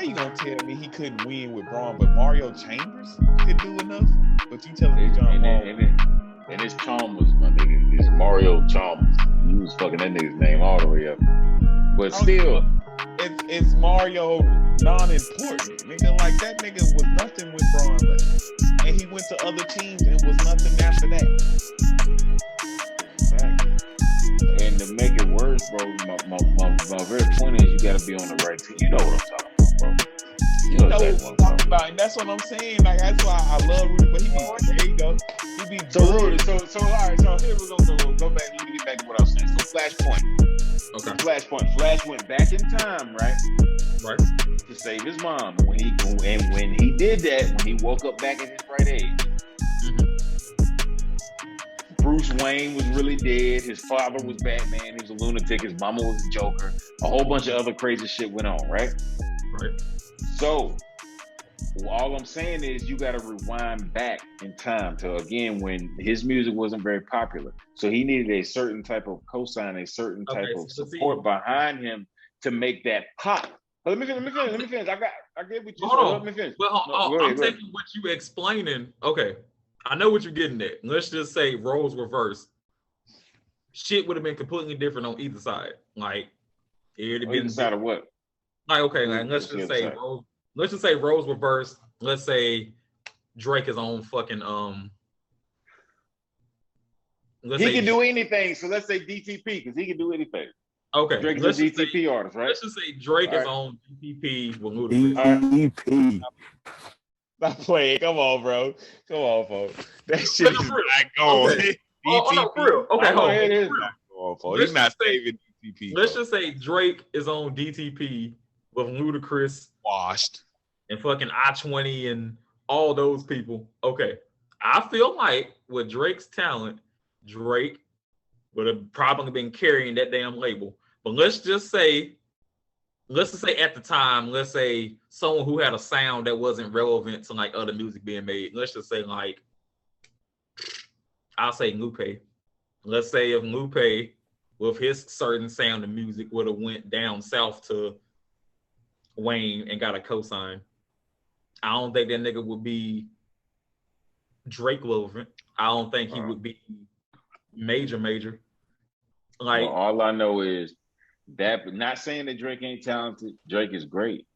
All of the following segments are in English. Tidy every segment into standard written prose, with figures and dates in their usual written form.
you gonna tell me he couldn't win with Braun, but Mario Chambers could do enough? But you telling me John Wall? And it's Chalmers, my nigga. It's Mario Chalmers. You was fucking that nigga's name all the way up. But still, it's Mario non-important. Nigga, like that nigga was nothing with Braun left. And he went to other teams and was nothing after that. Exactly. And to make it worse, bro, my very point is you gotta be on the right team. You know what I'm talking about, bro. You know what I'm talking about, and that's what I'm saying. Like that's why I love Rudy, but there you go. He be so Rudy, so all right, so here we're gonna go back. Let me get back to what I was saying. So Flashpoint. Okay. Flashpoint. Flash went back in time, right? Right. To save his mom. When he did that, when he woke up back at his right age, Bruce Wayne was really dead. His father was Batman. He was a lunatic. His mama was a Joker. A whole bunch of other crazy shit went on, right? Right. So, all I'm saying is you got to rewind back in time to, again, when his music wasn't very popular. So he needed a certain type of cosign, a certain type of support behind him to make that pop. But let me finish. I get what you said. Let me finish. Well, I'm taking what you explaining. Okay. I know what you're getting at. Let's just say roles reversed. Shit would have been completely different on either side. Like, it would have been side of what? Like, okay, like, let's just say roles reversed. Let's say Drake is on fucking he can do anything. So let's say DTP because he can do anything. Okay, Drake is a DTP artist, right? Let's just say Drake is on DTP with Ludacris. DTP. Stop playing. Come on, bro. Come on, folks. That shit is not going. Okay. No, for real. Okay, hold on. He's not saving DTP. Let's just say Drake is on DTP with Ludacris, washed, and fucking I-20 and all those people. Okay, I feel like with Drake's talent, Drake would have probably been carrying that damn label. But let's just say at the time, let's say someone who had a sound that wasn't relevant to like other music being made. Let's just say like, I'll say Lupe. Let's say if Lupe with his certain sound of music would have went down south to Wayne and got a cosign, I don't think that nigga would be Drake relevant. I don't think he would be major. Like, well, all I know is that, not saying that Drake ain't talented. Drake is great.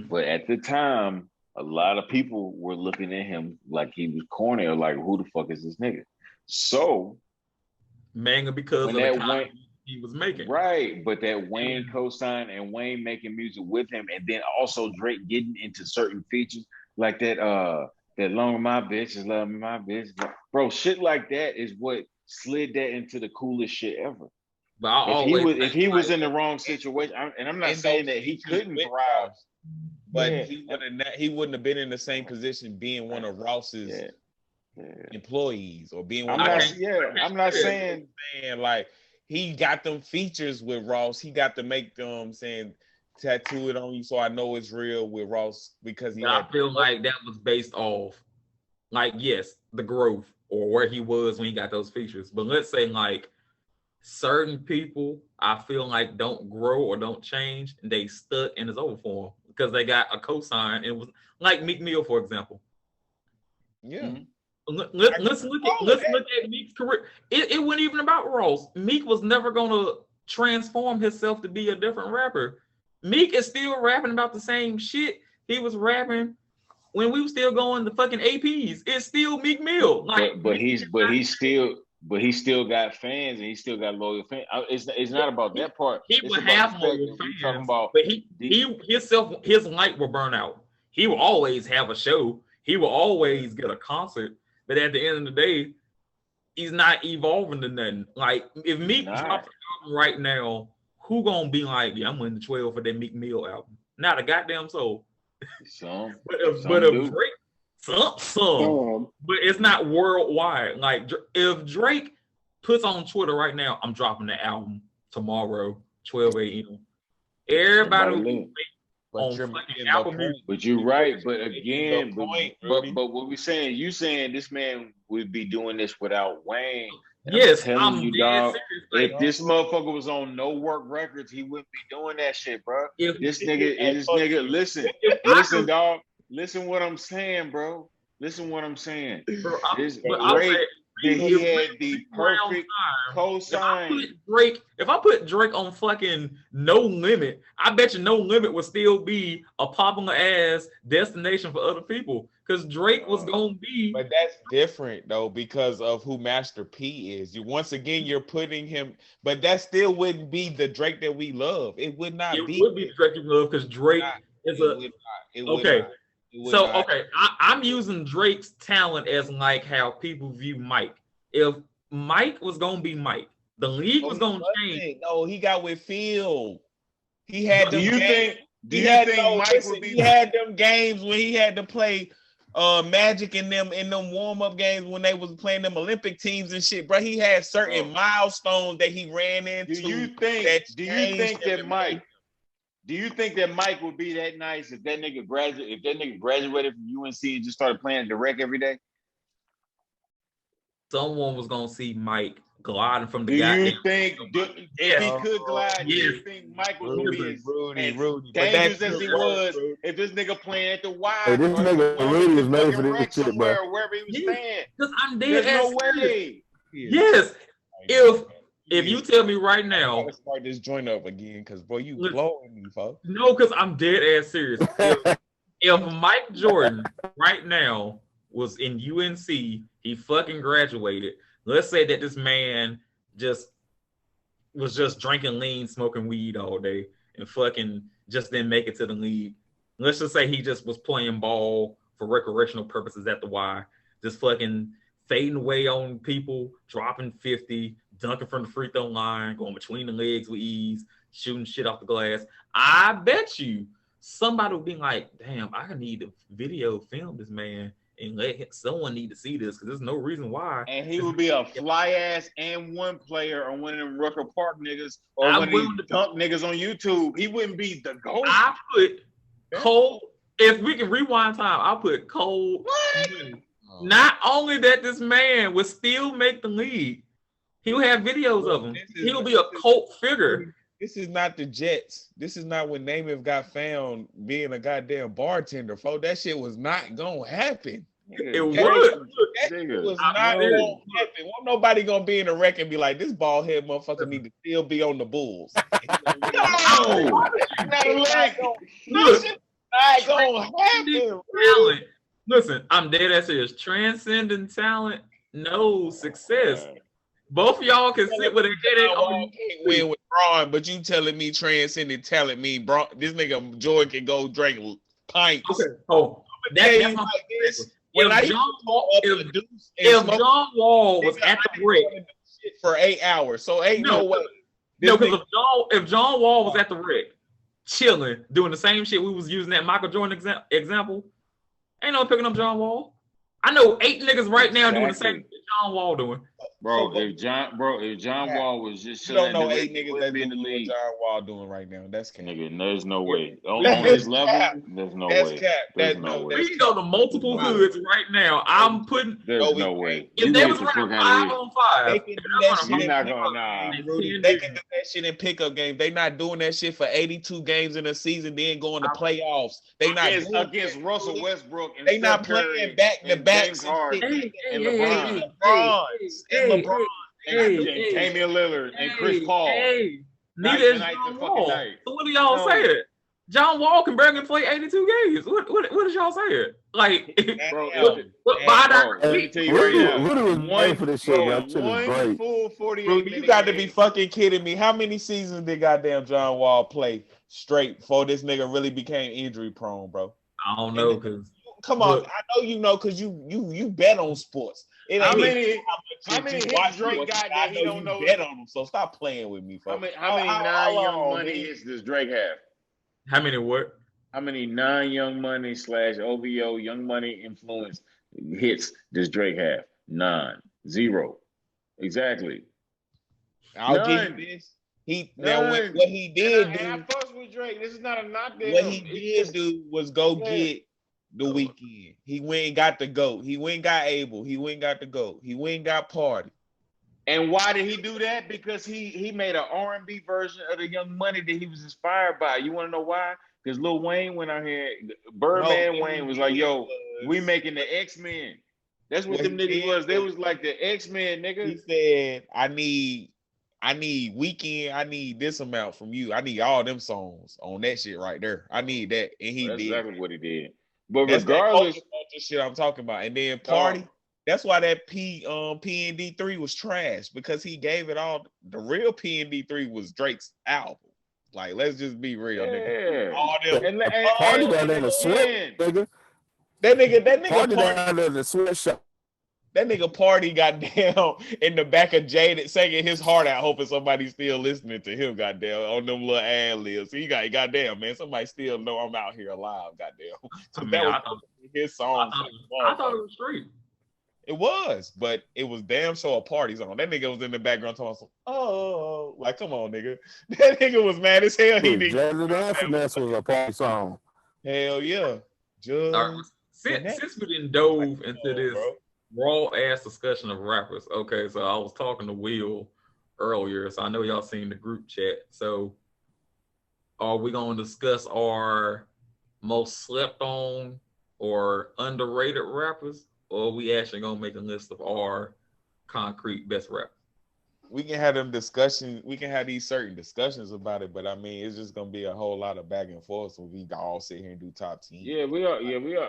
But at the time, a lot of people were looking at him like he was corny or like, who the fuck is this nigga? So, mainly because of the content he was making. Right, but that Wayne co-sign and Wayne making music with him, and then also Drake getting into certain features like that long my bitch is loving my bitch. Bro, shit like that is what slid that into the coolest shit ever. But if he was in the wrong situation, and I'm not saying that he couldn't thrive, but he wouldn't have been in the same position being one of Ross's employees or being one. I'm not saying like he got them features with Ross. He got to make them saying tattoo it on you so I know it's real with Ross because I feel like that was based off, like, yes, the growth or where he was when he got those features. But let's say like certain people, I feel like don't grow or don't change, and they stuck and it's over for them because they got a cosign. It was like Meek Mill, for example. Yeah. Mm-hmm. Let's look at Meek's career. It wasn't even about Ross. Meek was never gonna transform himself to be a different rapper. Meek is still rapping about the same shit he was rapping when we were still going to fucking APs. It's still Meek Mill. Like, but he still got fans and he still got loyal fans. It's not about that part. He would have loyal fans, but his light will burn out. He will always have a show. He will always get a concert. But at the end of the day, he's not evolving to nothing. Like, if Meek drops an album right now, who gonna be like, yeah, I'm winning the 12 for that Meek Mill album? Not a goddamn soul. Some. But if Drake, some, but it's not worldwide. Like, if Drake puts on Twitter right now, I'm dropping the album tomorrow, 12 a.m. Everybody on fucking Apple Music. But you're right. But again, but what we're saying, you saying this man would be doing this without Wayne. Yes, telling you, dog. Serious. If this motherfucker was on no work records, he wouldn't be doing that shit, bro. This nigga, listen, dog. Listen what I'm saying, bro. Listen what I'm saying. Bro, he had the perfect cosign. If I put Drake on fucking No Limit, I bet you No Limit would still be a popular ass destination for other people. Because Drake was gonna be. But that's different though, because of who Master P is. You're putting him, but that still wouldn't be the Drake that we love. It would not be. It would be the Drake you love because Drake is I'm using Drake's talent as like how people view Mike. If Mike was gonna be Mike, the league was gonna change. No, he got with Phil. He had. Do you think Mike would be? He had them games when he had to play Magic in them warm-up games when they was playing them Olympic teams and shit, bro. He had certain milestones that he ran into. Do you think that Mike would be that nice if that nigga graduated from UNC and just started playing direct every day? Someone was gonna see Mike gliding from the Do guy. you think if he could glide, do you think Mike was gonna be as dangerous as he was if this nigga playing at the Y? Hey, this nigga Rudy is made for this shit, bro. Wherever he was staying. Because I'm dead. There's no way. Yes. If you tell me right now, I'm gonna start this joint up again, because boy, you blowing me, folks. No, because I'm dead ass serious. If Mike Jordan right now was in UNC, he fucking graduated. Let's say that this man was just drinking lean, smoking weed all day, and fucking just didn't make it to the league. Let's just say he just was playing ball for recreational purposes at the Y, just fucking fading away on people, dropping 50, dunking from the free throw line, going between the legs with ease, shooting shit off the glass. I bet you somebody would be like, damn, I need to video film this man and someone need to see this because there's no reason why. And he would be a fly ass and one player on one of them Rucker Park niggas or one of these dunk niggas on YouTube. He wouldn't be the GOAT. I put Cole. If we can rewind time, I'll put Cole. Not only that, this man would still make the league. He would have videos of him. He would be a cult figure. This is not the Jets. This is not when Namath got found being a goddamn bartender, folks. That shit was not gonna happen. It would. That was not gonna happen. Won't nobody gonna be in the wreck and be like, this bald head motherfucker need to still be on the Bulls. No, not gonna happen. Talent. Listen, I'm dead ass serious. Transcending talent, no success. Both of y'all can sit with a headache on. You can't win with Braun, but you telling me transcending talent mean this nigga Jordan can go drink pints. Okay. Oh, that's my this. If John Wall was at the Rick for 8 hours, so ain't no way. No, because if John Wall was at the Rick, chilling, doing the same shit we was using that Michael Jordan example, ain't no picking up John Wall. I know 8 niggas right now doing the same shit John Wall doing. Bro, if John Wall was just chilling, you don't know 8 niggas that's in the league. John Wall doing right now. That's cap. Nigga, there's no way. On this level, there's no way. There's no way. We go to multiple hoods right now. I'm putting. There's no way. If they was running 5-on-5, they can do that shit. You're not gonna They can do that shit in pickup games. They not doing that shit for 82 games in a season, then going to playoffs. They not against Russell Westbrook. And they not playing back to back. And LeBron. And Damian Lillard and Chris Paul. Neither is John Wall. So what do y'all say? John Wall can barely play 82 games. What did y'all say? Like, bro, let me tell you right now. Rudy was one for this shit. One full 48 minutes. You got to be fucking kidding me. How many seasons did goddamn John Wall play straight before this nigga really became injury prone, bro? I don't know, because come on, I know you know because you bet on sports. How many hits Drake got that he don't know? Bet on them, so stop playing with me, folks. How many non-Young Money hits does Drake have? How many what? How many non-Young Money / OVO Young Money influence hits does Drake have? None. 0. Exactly. I'll give you this. What he did do. I fuss with Drake. This is not a knockdown. What he did do was go get the weekend. He went and got the GOAT. He went and got Abel. He went and got the GOAT. He went and got Party. And why did he do that? Because he made an R&B version of the Young Money that he was inspired by. You want to know why? Because Lil Wayne went out here, Birdman Wayne was like, yo, we making the X-Men. That's what them niggas was. They was like the X-Men, nigga. He said, I need Weekend, I need this amount from you. I need all them songs on that shit right there. I need that. And he That's did exactly what he did. But that's regardless, that shit I'm talking about. And then Party. That's why that PND3 was trash, because he gave it all. The real PND3 was Drake's album. Like, let's just be real, nigga. All them Party down in the sweat, nigga. That nigga Party down in the sweatshop. That nigga Party got down in the back of Jaded singing his heart out, hoping somebody still listening to him, goddamn, on them little ad libs. He got goddamn, man, somebody still know I'm out here alive, goddamn. So that was his song. I thought it was straight. It was, but it was damn sure a party song. That nigga was in the background talking, oh, like, come on, nigga. That nigga was mad as hell. Jazz Finesse was a party song. Hell yeah. Since we didn't dove into this raw ass discussion of rappers, okay, so I was talking to Will earlier, so I know y'all seen the group chat. So are we gonna discuss our most slept on or underrated rappers? Or are we actually gonna make a list of our concrete best rappers? We can have them discussions. We can have these certain discussions about it, but I mean, it's just gonna be a whole lot of back and forth. So we all sit here and do top 10. Yeah, we are.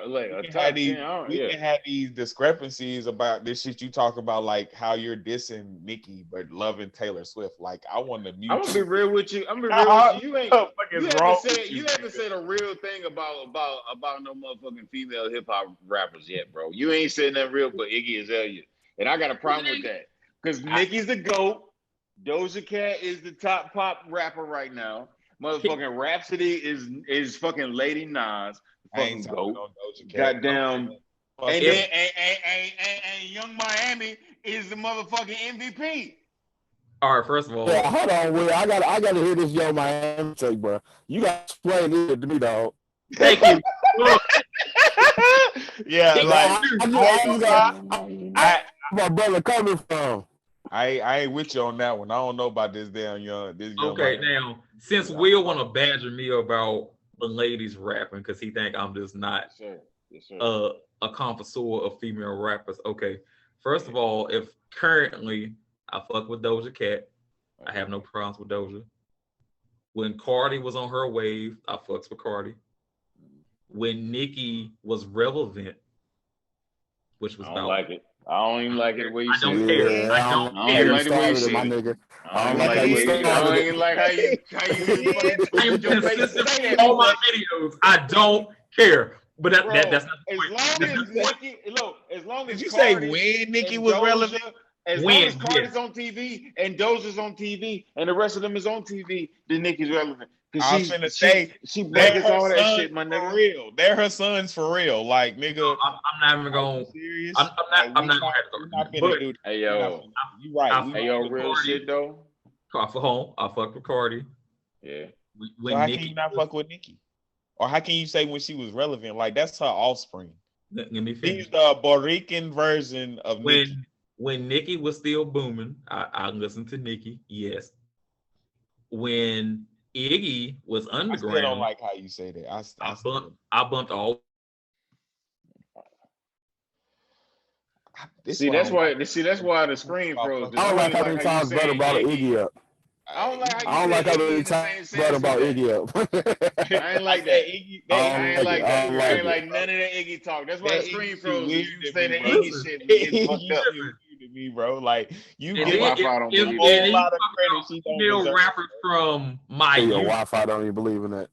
Like a top 10. We can have these discrepancies about this shit you talk about, like how you're dissing Nicki but loving Taylor Swift. Like, I want to mute. I'm gonna be real with you. You ain't. You haven't said a real thing about no motherfucking female hip hop rappers yet, bro. You ain't saying that real, but Iggy Azalea, and I got a problem with that. Because Nicki's the GOAT. Doja Cat is the top pop rapper right now. Motherfucking Rhapsody is fucking Lady Nas. Fucking GOAT. Goddamn. And then and Young Miami is the motherfucking MVP. All right, first of all. Yeah, hold on, Will. I gotta hear this Young Miami take, bro. You gotta explain it to me, dog. Thank you. Yeah, like my brother coming from. I ain't with you on that one. I don't know about this young. Okay, now since Will want to badger me about the ladies rapping because he think I'm just not a connoisseur of female rappers. Okay, first of all, if currently I fuck with Doja Cat, I have no problems with Doja. When Cardi was on her wave, I fucks with Cardi. When Nicki was relevant, which was I don't like it. I don't even like it the way you say it. I don't care. I don't like the way you say it. I don't like how you I'm consistent on my videos. I don't care. But that's not the point. As long as you say when Nicki was relevant, as long as Cardi's on TV and Doja's on TV and the rest of them is on TV, then Nicki's relevant. I was finna say she blankets all that shit, my nigga. For real, they're her sons for real. Like, nigga, I'm not even going. I'm not gonna do. Hey yo, you right. Hey yo, real shit though. I fuck with Cardi. Yeah. So how can you not fuck with Nicki? Or how can you say when she was relevant? Like, that's her offspring. Let me finish. She's the Borican version of Nicki. When Nicki was still booming, I listened to Nicki. Yes. When Iggy was underground. I still don't like how you say that. I bumped all. That's why the screen froze. I don't like how many times brother brought Iggy up. I don't like how many times brother about Iggy up. I ain't like that. I ain't like that. I ain't like none of that Iggy talk. That's why the screen froze. You say that Iggy shit, it's fucked up. To me, bro, like you get Wi-Fi don't believe a lot of credit. She don't rappers from my youth. Wi-Fi don't even believe in that.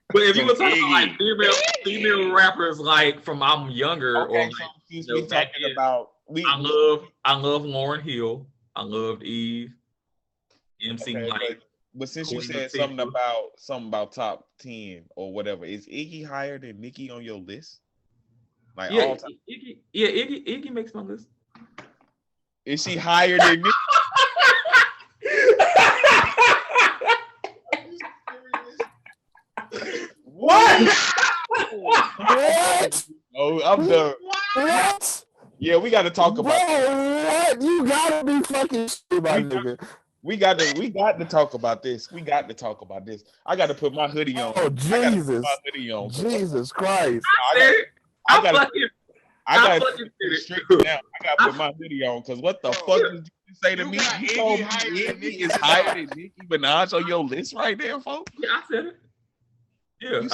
But if you were talking about like female rappers like from I'm younger, okay, or so we talking about I love Lauryn Hill. I loved Eve. MC Light. But since you said something about top 10 or whatever, is Iggy higher than Nicki on your list? Like all time. Iggy makes my list. Is she higher than me? What? Oh, I'm done. What? Yeah, we got to talk about. What? You gotta be fucking shit, my nigga. We got to talk about this. We got to talk about this. I got to put my hoodie on. Oh Jesus! My hoodie on. Jesus Christ! I got to put my hoodie on because what the fuck did you say to me? You told me Iggy is higher than Nicki Minaj on your list right there, folks. Yeah, I said it. Yeah,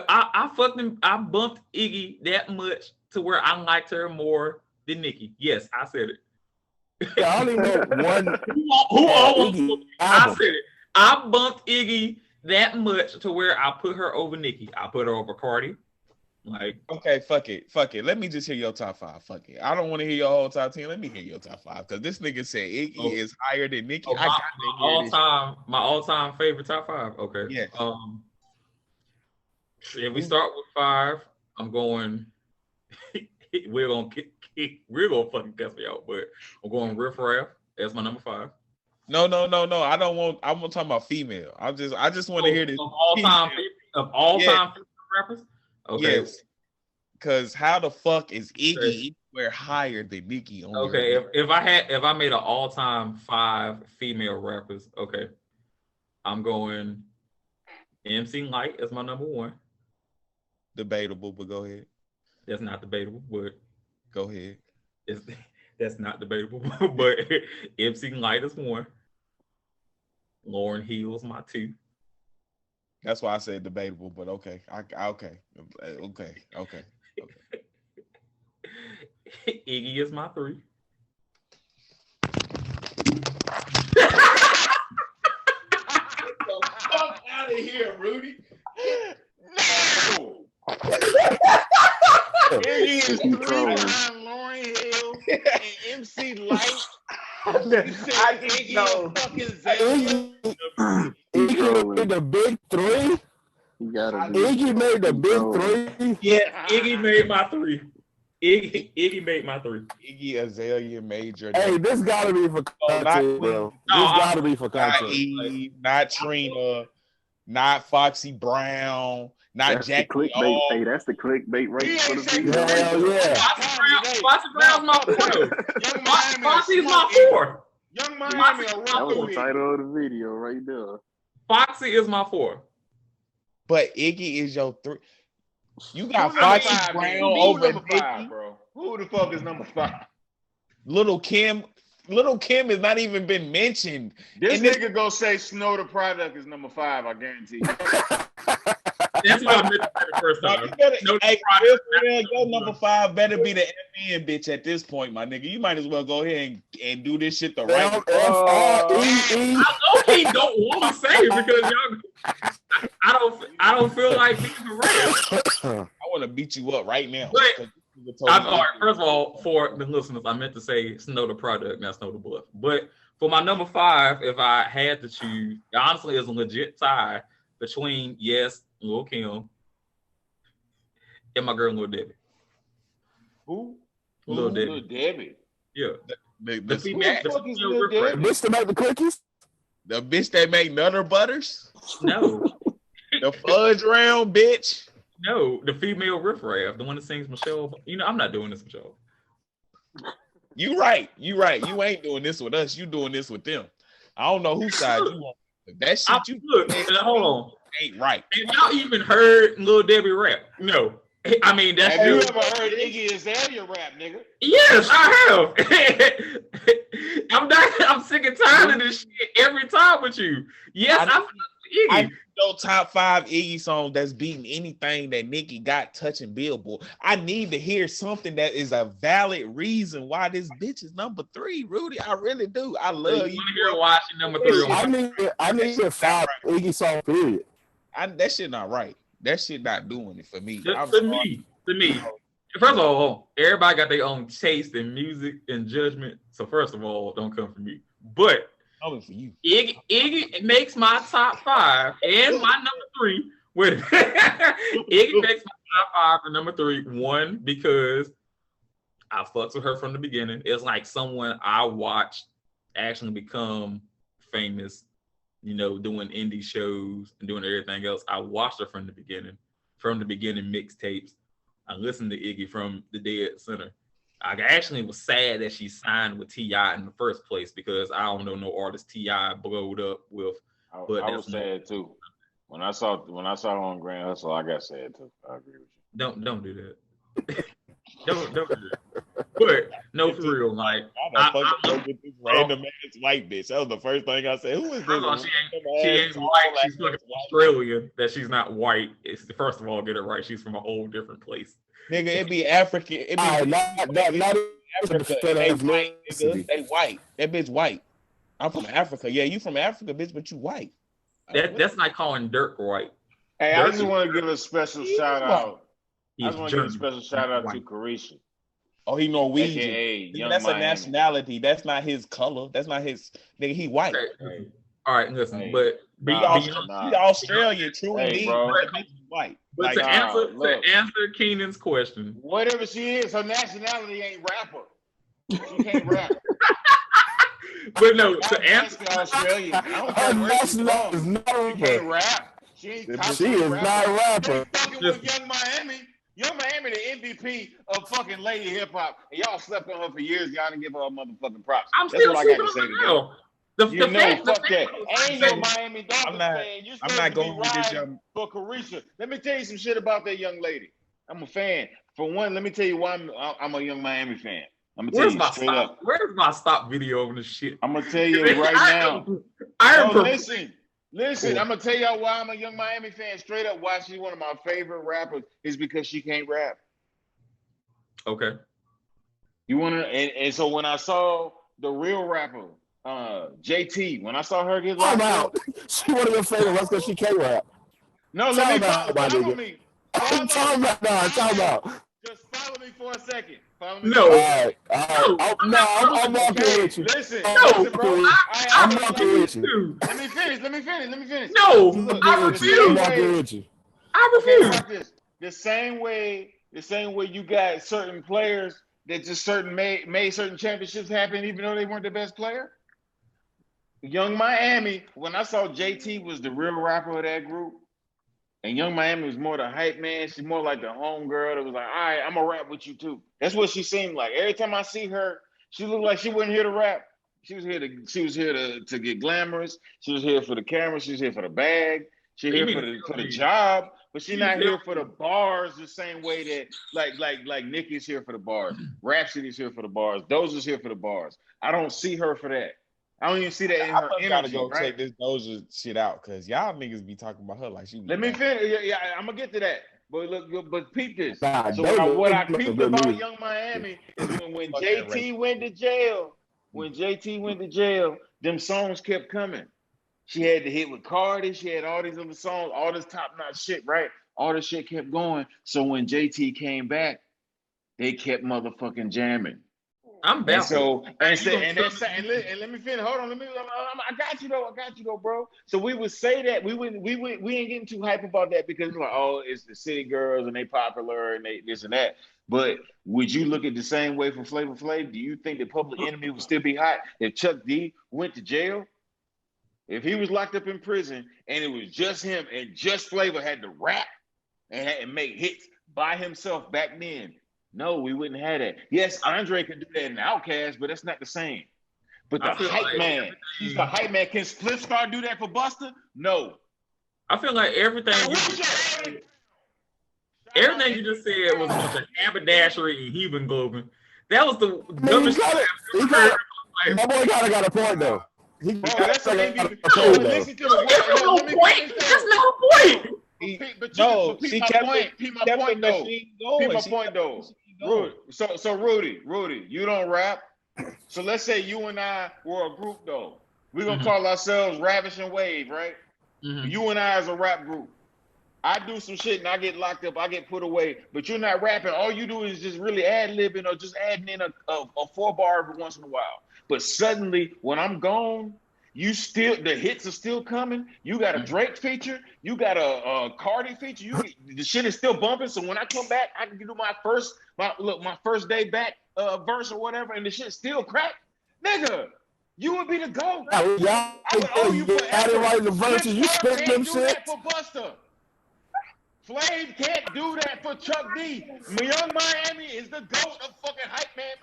I bumped Iggy that much to where I liked her more than Nicki. Yes, I said it. Yeah, I only know one. I said it. I bumped Iggy that much to where I put her over Nicki. I put her over Cardi. Like, okay, fuck it. Let me just hear your top 5. Fuck it. I don't want to hear your whole top 10. Let me hear your top 5 because this nigga said Iggy is higher than Nicki. My all-time favorite top 5. Okay. Yeah. If we start with 5, I'm going. we're gonna fucking cuss me out, but I'm going Riff Raff as my number 5. No. I don't want. I'm talking about female. I just want to hear this. Of all time rappers. Okay. Yes. Because how the fuck is Iggy anywhere higher than Nicki on? Okay. If I made an all-time 5 female rappers, okay, I'm going MC Light as my number 1. Debatable, but go ahead. That's not debatable, but go ahead. That's not debatable, but MC Light is 1. Lauryn Hill's my 2. That's why I said debatable, but okay. Okay. Iggy is my 3. Fuck out of here, Rudy. No. Iggy is 3 behind Lauryn Hill and MC Light. I think no. Iggy made the big 3. Iggy made the big 3. Yeah, Iggy made my 3. Iggy made my 3. Iggy Azalea Major. Hey, this gotta be for content, bro. This gotta be for content. Not Eve, not Trina, not Foxy Brown, not that's Jackie. The clickbait. Hey, that's the clickbait right for the video. Hell yeah. Foxy Brown's my 4. Foxy's my 4. Young Miami. That was the title of the video right there. Foxy is my 4. But Iggy is your 3. You got Foxy Brown over Nicki, bro. Who the fuck is number 5? Little Kim. Little Kim has not even been mentioned. This nigga go say Snow the Product is number 5. I guarantee you. That's what I meant to say the first time. Your number 5 better be the FN bitch at this point, my nigga. You might as well go ahead and do this shit the right way. I know he don't want to say it because y'all. I don't feel like being correct. I want to beat you up right now. But all right, first of all, for the listeners, I meant to say Snow the Product, not Snow the Bluff. But for my number 5, if I had to choose, honestly, it's a legit tie between Lil Kim and my girl Lil Debbie. Who? Lil Debbie. Lil Debbie. Yeah. The female bitch that make the cookies? The bitch that make Nutter Butters? No. The fudge round bitch? No, the female Riff Raff, the one that sings Michelle. You know, I'm not doing this with y'all. You right. You ain't doing this with us. You doing this with them. I don't know whose side you want. That shit hold on. Ain't right. Have y'all even heard Lil Debbie rap? No. I mean, that's have you ever heard Iggy Azalea rap, nigga? Yes, I have. I'm sick and tired of this shit every time with you. Yes, I know top 5 Iggy songs that's beating anything that Nicki got touching Billboard. I need to hear something that is a valid reason why this bitch is number 3, Rudy. I really do. I love you. Hear watching number 3. I need a 5 Iggy song, period. That shit not right. That shit not doing it for me. To me. First of all, everybody got their own taste in music and judgment. So first of all, don't come for me. But coming for you. Iggy makes my top 5 and my number 3. Iggy makes my top 5 and number 3. 1, because I fucked with her from the beginning. It's like someone I watched actually become famous, you know, doing indie shows and doing everything else. I watched her from the beginning mixtapes I listened to Iggy from the Dead Center. I actually was sad that she signed with T.I. in the first place because I don't know no artist T.I. blowed up with. But I was sad too. When I saw her on Grand Hustle, I got sad too. I agree with you. Don't do that. don't do that. But no, for real, like I with this random ass white bitch. That was the first thing I said. Who is this? She ain't white. She's fucking Australian. That she's not white. It's first of all, get it right. She's from a whole different place. Nigga, it be African. It be not Africa. They white. Nigga. They white. That bitch white. I'm from Africa. Yeah, you from Africa, bitch, but you white. That's not calling Dirk white. Hey, I just want to give a special shout out. I just want to give a special shout out to Caresha. Oh, he Norwegian. That's a nationality. That's not his color. That's not his. Nigga, he white. Okay. All right, listen, but he Australian, true indeed. White. But to answer Keenan's question, whatever she is, her nationality ain't rapper. She can't rap. But no, to answer Australian, her nationality is not rapper. She can't rap. She is not a rapper. Fucking with Young Miami. Young Miami, the MVP of fucking lady hip hop, and y'all slept on her for years. Y'all didn't give her a motherfucking props. That's what I got to say today. Fuck that. Ain't no Miami Dolphins fan. I'm not going with this young for Caresha. Let me tell you some shit about that young lady. I'm a fan. For one, let me tell you why I'm a Young Miami fan. I'm gonna tell you straight up. Where's my stop video of this shit? I'm gonna tell you right now. Listen, I'm gonna tell y'all why I'm a Young Miami fan. Straight up, why she's one of my favorite rappers is because she can't rap. Okay. You wanna and so when I saw the real rapper, JT, when I saw her get locked out, she one of your favorite rappers because she can't rap. No, let me follow me. I'm talking about. Just follow me for a second. Follow me. No. I'm walking with you. Listen, bro. I'm walking with you. Let me finish. No, I refuse. I refuse. The same way you got certain players that just made certain championships happen, even though they weren't the best player. Young Miami, when I saw JT was the real rapper of that group, and Young Miami was more the hype man. She's more like the home girl that was like, all right, I'm gonna rap with you too. That's what she seemed like. Every time I see her, she looked like she wasn't here to rap. She was here to get glamorous. She was here for the camera. She was here for the bag. She here for the job. But she's not here for the bars the same way that like Nicki's here for the bars. Rhapsody's here for the bars. Doza's here for the bars. I don't see her for that. I don't even see that in her energy. I gotta go check this Doja shit out because y'all niggas be talking about her like she. Let me finish. Yeah, I'm gonna get to that. But look, but peep this. So what I peeped about Young Miami is when JT went to jail. When JT went to jail, them songs kept coming. She had the hit with Cardi. She had all these other songs, all this top-notch shit, right? All this shit kept going. So when JT came back, they kept motherfucking jamming. I'm back. And let me finish. Hold on. I got you though, bro. So we would say that we ain't getting too hype about that because it's like, oh, it's the city girls and they popular and they this and that. But would you look at the same way for Flavor Flav? Do you think that Public Enemy would still be hot if Chuck D went to jail? If he was locked up in prison and it was just him and just Flavor had to rap and make hits by himself back then? No, we wouldn't have that. Yes, Andre could do that in Outkast, but that's not the same. But the hype man, he's the hype man. Can Split Star do that for Busta? No. I feel like everything you just said was a bunch of haberdashery and hemoglobin. That was the dumbest shit I've ever heard. My boy got a point though. That's not a point. That's not a point. Peep my point though. Rudy, so Rudy, you don't rap. So let's say you and I were a group though. We're gonna call ourselves Ravish and Wave, right? You and I as a rap group. I do some shit and I get locked up, I get put away, but you're not rapping. All you do is just really ad-libbing or just adding in a 4-bar every once in a while. But suddenly, when I'm gone, the hits are still coming. You got a Drake feature. You got a Cardi feature. The shit is still bumping. So when I come back, I can do my first day back verse or whatever, and the shit still crack. Nigga, you would be the GOAT. I would owe you forever. Right in the verses. You spit them shit. For Busta. Flav can't do that for Chuck D. Young Miami is the GOAT of fucking hype man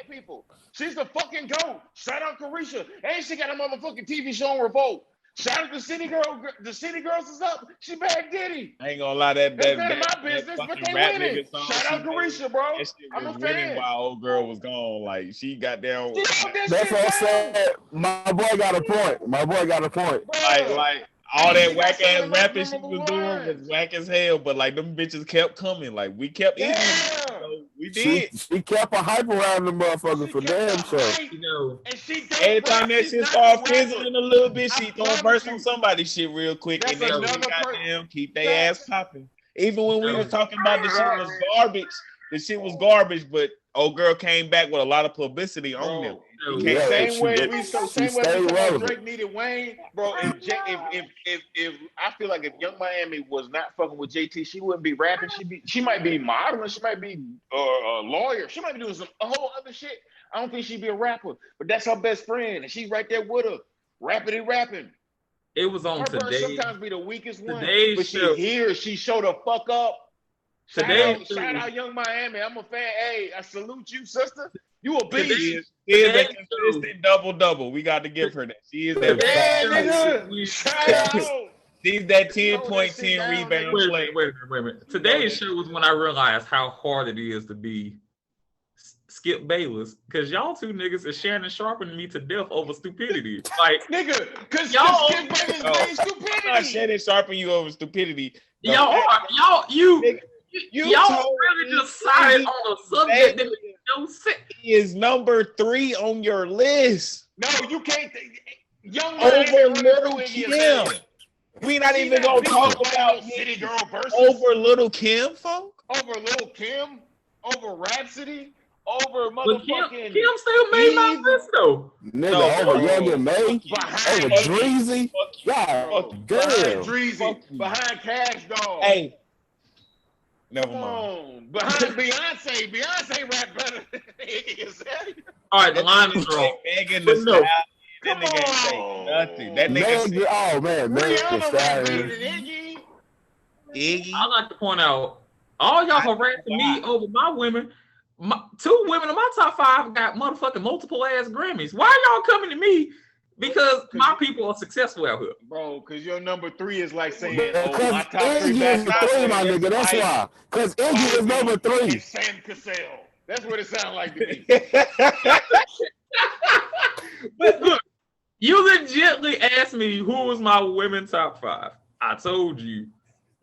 people. She's the fucking GOAT. Shout out Caresha. And she got a motherfucking TV show on Revolt. Shout out the City Girl. The City Girls is up. She bagged Diddy. I ain't gonna lie, that's none of my business, but they winning. Shout out Caresha, bro. I'm a fan. While old girl was gone, like she got down. That's what I said. My boy got a point. Like all that whack ass rapping she was doing was whack as hell, but like them bitches kept coming. Like we kept eating. So we did. She kept a hype around the motherfuckers for damn sure. You know, every time that shit started fizzling a little bit, she throw a verse on somebody's shit real quick, and then goddamn keep their ass popping. Even when we was talking about the shit was garbage, but old girl came back with a lot of publicity on them. Same way we Drake needed Wayne, bro. If I feel like if Young Miami was not fucking with JT, she wouldn't be rapping. She might be modeling. She might be a lawyer. She might be doing a whole other shit. I don't think she'd be a rapper, but that's her best friend, and she's right there with her, rapping. It was on today. Sometimes be the weakest one, but she showed the fuck up. Shout out Young Miami. I'm a fan. Hey, I salute you, sister. You a beast. She is a consistent double. We got to give her that. She is that. She's that 10.10 rebound play. Wait a minute. Today's show was when I realized how hard it is to be Skip Bayless, because y'all two niggas is Shannon sharpening me to death over stupidity. Like, nigga, because y'all Skip Bayless stupidity. I'm not Shannon sharpening you over stupidity. Y'all really just sided on a subject that makes no sense. He is number 3 on your list. No, you can't. Young over Little Kim. We not even gonna talk about City Girl versus over Little Kim, folk. Over Little Kim. Over Rhapsody. Over motherfucking. Kim still made my list though. Nigga, over Young and May. Over Dreezy. God damn. Behind Cash Dog. Hey. Never mind. Behind Beyonce rap better than Iggy. All right, the line is wrong. Megan Thee Stallion. That nigga ain't say nothing. That nigga oh man, Megan Thee Iggy. I like to point out, all y'all harassing me over my women. 2 women in my top 5 got motherfucking multiple ass Grammys. Why are y'all coming to me? Because my people are successful out here. Bro, because your number 3 is like saying, my top 3 is the 3, my nigga. That's why. Because Iggy is number 3. Sam Cassell. That's what it sounds like to me. But look, you legitimately asked me who was my women top 5. I told you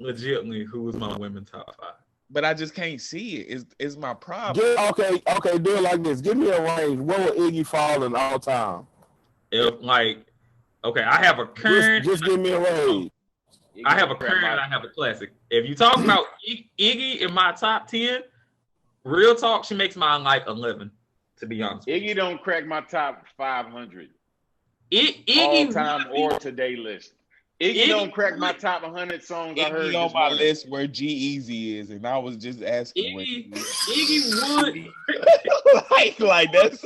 legitimately who was my women top 5. But I just can't see it. It's my problem. Okay, do it like this. Give me a range. Where will Iggy fall in all time? If I have a current. Just give me a range. I have a current and I have a classic. If you talk about Iggy in my top 10, real talk, she makes mine like 11. To be honest, Iggy don't crack my top 500. Iggy all time or today list. Iggy don't crack my top 100 songs. I heard on my list where G-Eazy is, and I was just asking. Iggy would like that's.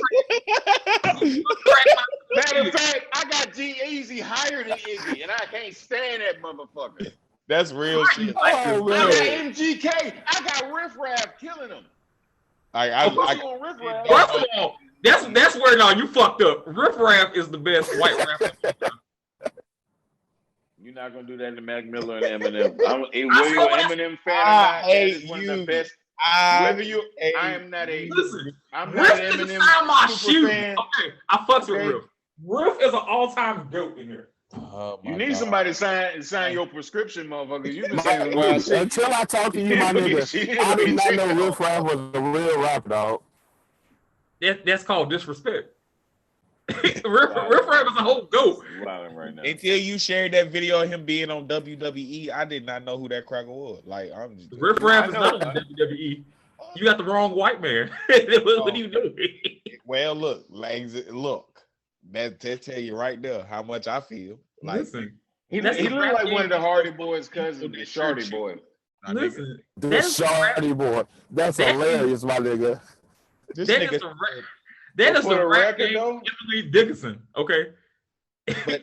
Matter of fact, I got G-Eazy higher than Iggy, and I can't stand that motherfucker. That's real shit. I got MGK. I got Riff Raff killing him. First of all, that's where you fucked up. Riff Raff is the best white rapper. You're not gonna do that to Mac Miller and Eminem. Whether you're Eminem fan or not, that is one of the best. I am not an Eminem super fan. Okay, I fucks with Riff. Riff is an all-time goat in here. You need somebody to sign your prescription, motherfucker. You've been saying wild shit. Until I talk to you, my nigga, I did not know Riff Raff was a real rap, dog. That's called disrespect. Riff Raff is a whole goat. Right now. Until you shared that video of him being on WWE, I did not know who that cracker was. Like, I'm just Riff Raff is not on WWE. You got the wrong white man. What are you doing? Well, look, that tell you right there how much I feel. Like, listen, he looked like one of the Hardy Boys' cousins, the Shardy Boy. Listen, the Shardy Boy. That's hilarious, my nigga. That is the rap game, Emily Dickinson. Okay. But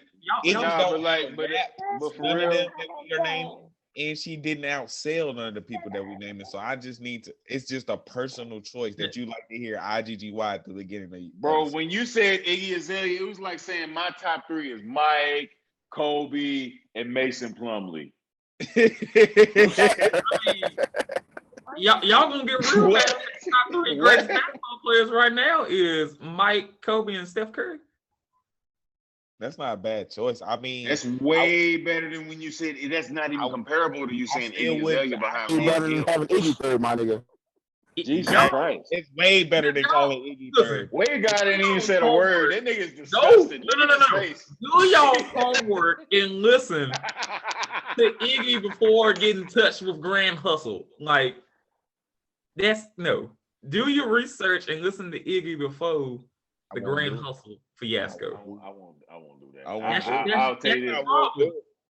And she didn't outsell none of the people that we named. So I just need to. It's just a personal choice that you like to hear IGGY at the beginning of Bro, when you said Iggy Azalea, it was like saying my top 3 is Mike, Kobe, and Mason Plumlee. Y'all gonna get real bad. Top 3 greatest basketball players right now is Mike, Kobe, and Steph Curry. That's not a bad choice. I mean, that's way better than when you said that's not even comparable to you saying Iggy Azalea behind me. Better than having Iggy third, my nigga. Jesus Christ. It's way better than calling Iggy third. Wade God didn't even said a word. That nigga's disgusting. No. Do y'all homework and listen to Iggy before getting touched with Grand Hustle. Like, that's no. Do your research and listen to Iggy before the Grand Hustle fiasco. I won't do that. I'll tell you this.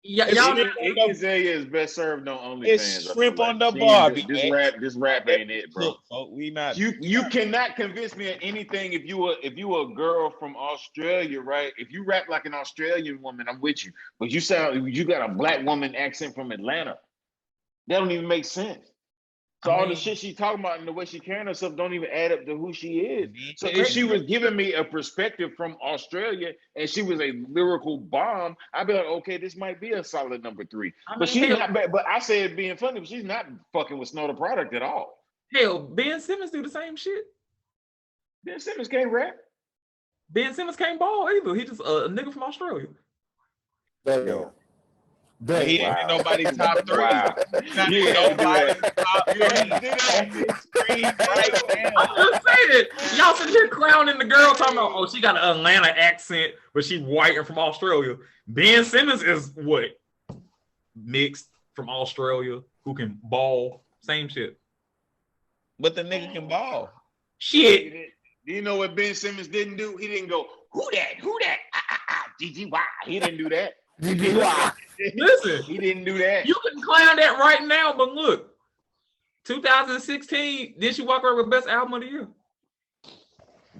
Iggy Azalea is best served on OnlyFans. It's shrimp on the barbie. This rap ain't it, bro. Look, we not. You cannot convince me of anything if you a girl from Australia, right? If you rap like an Australian woman, I'm with you. But you got a black woman accent from Atlanta. That don't even make sense. So all the shit she's talking about and the way she carrying herself don't even add up to who she is. So if she was giving me a perspective from Australia and she was a lyrical bomb, I'd be like, okay, this might be a solid number 3. But she's not bad. But I say it being funny, but she's not fucking with Snow the Product at all. Hell, Ben Simmons do the same shit. Ben Simmons can't rap. Ben Simmons can't ball either. He just a nigga from Australia. Damn. He ain't nobody's top 3. Wow. Nobody's top 3. I'm just saying, y'all sitting here clowning the girl talking about, oh, she got an Atlanta accent, but she's white and from Australia. Ben Simmons is what? Mixed from Australia, who can ball. Same shit. But the nigga can ball. Shit. Do you know what Ben Simmons didn't do? He didn't go, who that? GGY. He didn't do that. Listen, he didn't do that. You can clown that right now, but look, 2016, did she walk over with best album of the year?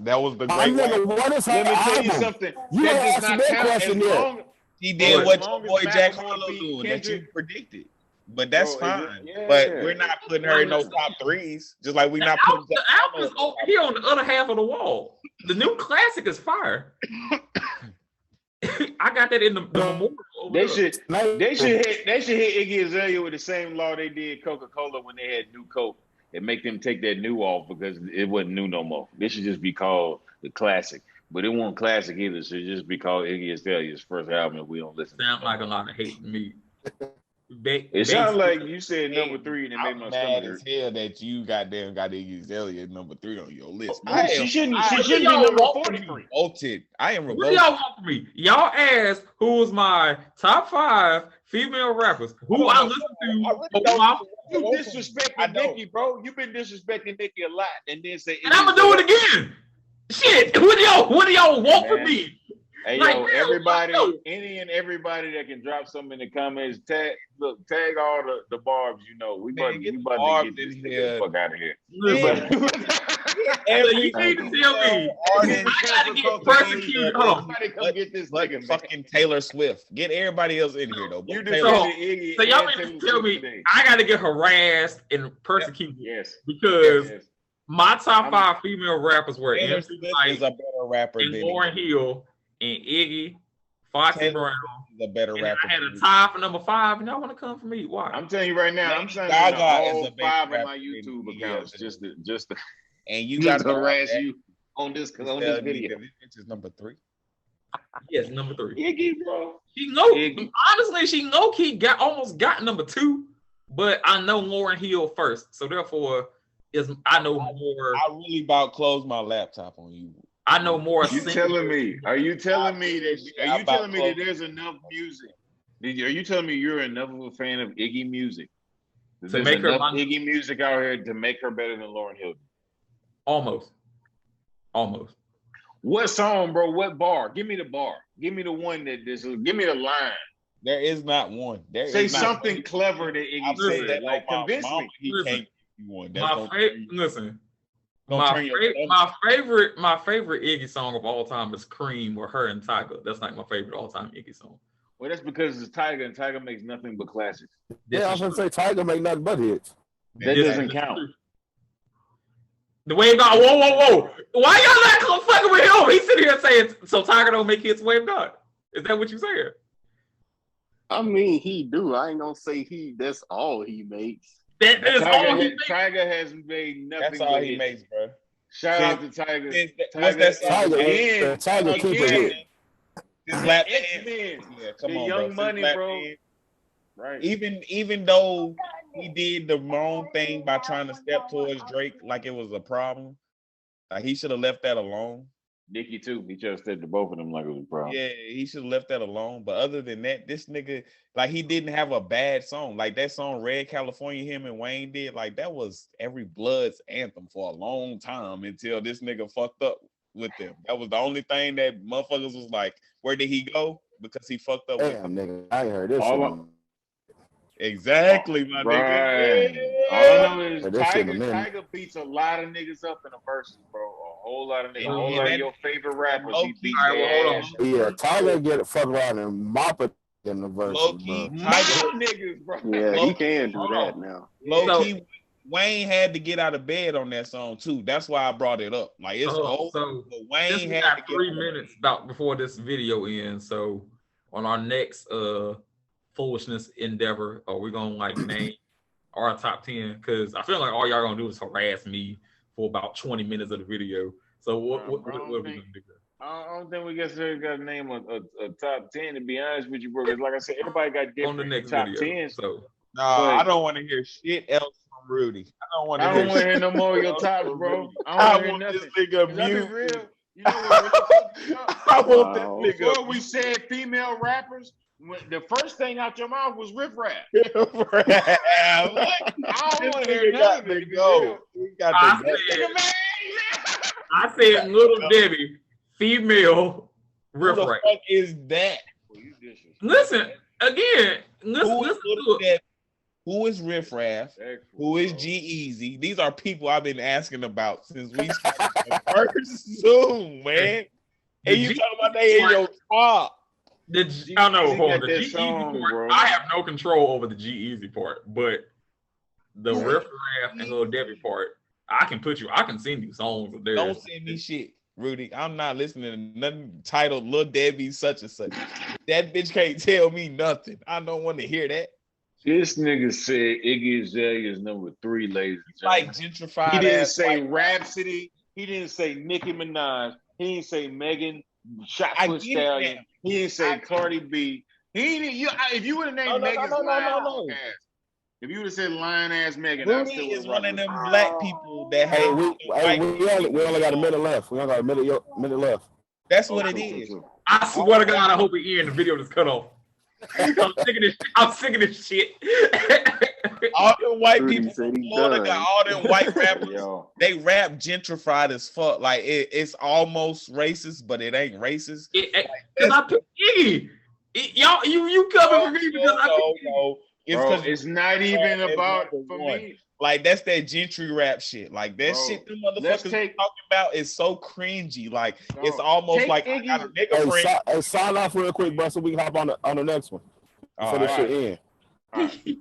That was the great one. What is her Let me album? tell you something. You that asked does not that count question as yet. long. He did what your boy Jack Macklemore Harlow beat doing that you Kendrick. predicted. But that's fine. Yeah. But we're not putting her in no top 3s. Just like we're not putting the album is over here on the other half of the wall. The new classic is fire. I got that in the memorial. They should hit Iggy Azalea with the same law they did Coca-Cola when they had new Coke and make them take that new off because it wasn't new no more. This should just be called the classic. But it wasn't classic either. It should just be called Iggy Azalea's first album if we don't listen. Sound like a lot of hate to me. It sounds like you said number 3 and it made my stomach hurt. hurt. Hell that you goddamn got Iggy Azalea number 3 on your list. She shouldn't be number 43. Revolted. I am revolted. What do y'all want from me? Y'all asked who was my top 5 female rappers. Who I listen to. You disrespecting Nicki, bro. You've been disrespecting Nicki a lot, and then say. And I'm gonna do it again. Shit. What do y'all want from me? Hey, like, yo, everybody, any and everybody that can drop something in the comments, tag all the barbs, you know. We about to get this nigga the fuck out of here. You need to tell me. I gotta get persecuted. Somebody come get this nigga. Fucking Taylor Swift. Get everybody else in here, though. You so y'all mean to tell me I gotta get harassed and persecuted? Yes. Because my top 5 female rappers were Taylor Swift is a better rapper and than Lauryn Hill and Iggy, Foxy Brown. The better rapper. I had a tie for number 5, and y'all want to come for me? Why? I'm telling you right now, I'm signing all 5 of my YouTube accounts just to and you got to harass you on this video. This is number 3. Yes, number 3. Iggy, bro. Honestly, she low-key almost got number 2, but I know Lauryn Hill first, so therefore I know more. I really about closed my laptop on you. I know more. Are you telling me that there's enough music? Are you telling me you're enough of a fan of Iggy music? To make her Iggy music out here to make her better than Lauryn Hill? Almost. What song, bro? What bar? Give me the bar. Give me the one give me the line. There is not one. Say something clever that Iggy said. Like convince me. He can't be one. Listen. My favorite Iggy song of all time is Cream with her and Tyga. That's like my favorite all-time Iggy song. Well, that's because it's Tiger, and Tiger makes nothing but classics. Yeah, I was gonna say Tiger make nothing but hits. That doesn't count. The Wav Gawd, whoa. Why y'all not fucking with him? He's sitting here saying, so Tiger don't make hits, Wav Gawd. Is that what you saying? I mean, he do. I ain't gonna say that's all he makes. That is all he makes. Tiger has made nothing. That's all he makes, bro. Shout out to Tiger. What's that song? Tiger keep it. This lap X-Men. Yeah, come The on, Young bro. Money, bro. Right. Even though he did the wrong thing by trying to step towards Drake like it was a problem, like he should have left that alone. Nicki too. He just said to both of them like it was a problem. Yeah, he should have left that alone. But other than that, this nigga, like, he didn't have a bad song. Like that song Red California him and Wayne did, like that was every Blood's anthem for a long time until this nigga fucked up with them. That was the only thing that motherfuckers was like, where did he go? Because he fucked up with them. Nigga, I ain't heard this song. Exactly, my nigga. Yeah. All I know is Tiger beats a lot of niggas up in the verses, bro. A whole lot of niggas. A whole lot of your favorite rappers. He beats their ass. Yeah, Tiger get fuck around and mop it in the verses. Low key, Tiger niggas, bro. Yeah, he can do that now. Low key, Wayne had to get out of bed on that song too. That's why I brought it up. Like it's old, so but Wayne had got to 3 minutes about before this video ends. So on our next foolishness endeavor, are we gonna like name our top 10? Because I feel like all y'all gonna do is harass me for about 20 minutes of the video. So what are we gonna do? I don't think we got to name a top 10, to be honest with you, bro. Because like I said, everybody got different on the next top video. 10. So no, I don't want to hear shit else from Rudy. I don't want to hear no more of your tops, bro. I want this nigga mute. Real. You know what I want this nigga. Before we said female rappers, the first thing out your mouth was riff rap. I don't want to hear nothing. I said Little Debbie, female riff rap. What the fuck is that? Listen again. Listen to it. Who is Riff Raff? Who is G-Eazy? These are people I've been asking about since we started the first Zoom, man. And you talking about they in your top. I know, hold on. The G-Eazy part, I have no control over the G-Eazy part, but the Riff Raff and Little Debbie part, I can send you songs of theirs. Don't send me shit, Rudy. I'm not listening to nothing titled Lil Debbie such and such. That bitch can't tell me nothing. I don't want to hear that. This nigga said Iggy Azalea is number 3, ladies and gentlemen. Like gentrified. He didn't say Rhapsody. He didn't say Nicki Minaj. He didn't say Megan Shotfoot Stallion. He didn't say Cardi B. He didn't. If you would have named Megan's ass, if you would have said lion ass Megan, Rudy is one of them black people that have. We only got a minute left. We only got a minute left. That's what it is. I swear to God, I hope it ends. The video just cut off. I'm sick of this shit. All them white people from Florida got all them white rappers. They rap gentrified as fuck. Like it's almost racist, but it ain't racist. Because I picked Iggy. Y'all, you coming for me because I picked Iggy. Bro, it's not even about for me. Like that's that gentry rap shit. Like that shit them motherfuckers talking about is so cringy. Like it's almost like I got a nigga friend. Hey, sign off real quick, bro, so we can hop on the next one. Before this shit end.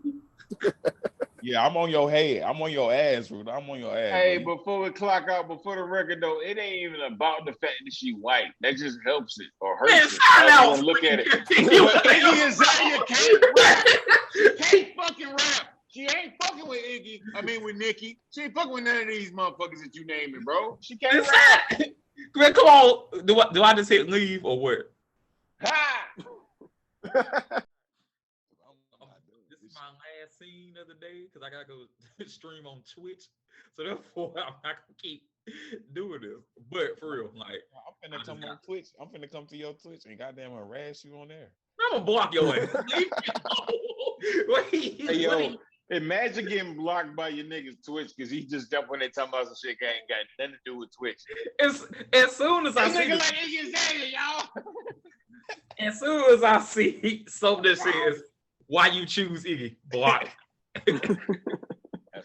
Yeah, I'm on your head. I'm on your ass, Rudy. I'm on your ass. Hey, before we clock out, before the record though, it ain't even about the fact that she white. That just helps it or hurts it. I want to look at it. Iggy Azalea can't rap. Can't fucking rap. She ain't fucking with Iggy. I mean with Nicki. She ain't fucking with none of these motherfuckers that you naming, bro. She can't rap. Man, come on. Do I just hit leave or what? Ha! This is my last scene of the day because I gotta go stream on Twitch. So therefore, I'm not gonna keep doing this. But for real, like I'm finna come on Twitch. I'm finna come to your Twitch and goddamn harass you on there. I'm gonna block your ass. Hey, yo, imagine getting blocked by your niggas Twitch because he just jumped when they talking about some shit that ain't got nothing to do with Twitch. As soon as I see like Iggy Azalea, y'all. As soon as I see something that says why you choose Iggy, block. That's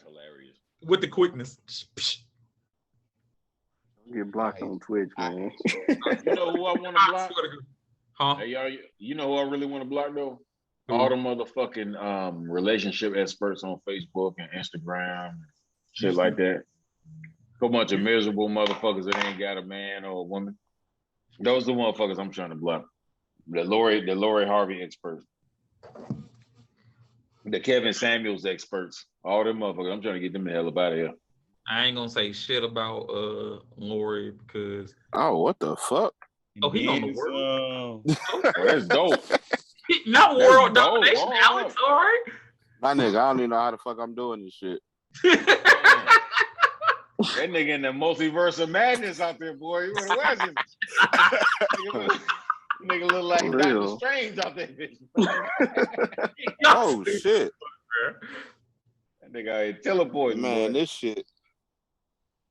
hilarious. With the quickness. Get blocked on Twitch, man. You know who I want to block? Huh? Hey, y'all, you know who I really want to block though? All the motherfucking relationship experts on Facebook and Instagram, shit like that. A bunch of miserable motherfuckers that ain't got a man or a woman. Those are the motherfuckers I'm trying to block. The Lori Harvey experts. The Kevin Samuels experts. All them motherfuckers. I'm trying to get them the hell up out of here. I ain't gonna say shit about Lori because what the fuck? Oh, he on the world. That's dope. Not That's world dope. domination, Alex. All right. My nigga, I don't even know how the fuck I'm doing this shit. That nigga in the multiverse of madness out there, boy. You wanna watch him? Nigga look like Doctor Strange out there, bitch. Oh shit. That nigga teleport. Man, boy. this shit.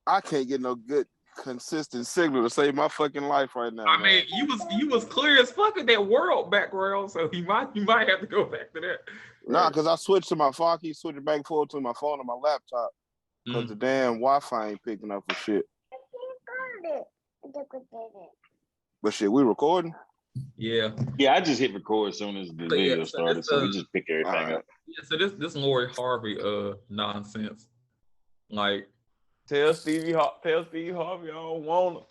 I can't get no good consistent signal to save my fucking life right now. I mean, you was clear as fuck in that world background, so you might have to go back to that. Nah, because I switched to my phone. I keep switching back and forth to my phone and my laptop. Because the damn Wi-Fi ain't picking up for shit. But shit, we recording? Yeah. Yeah, I just hit record as soon as the video started, so we just pick everything up. Yeah, so this Lori Harvey nonsense. Like tell Steve Harvey I don't want him.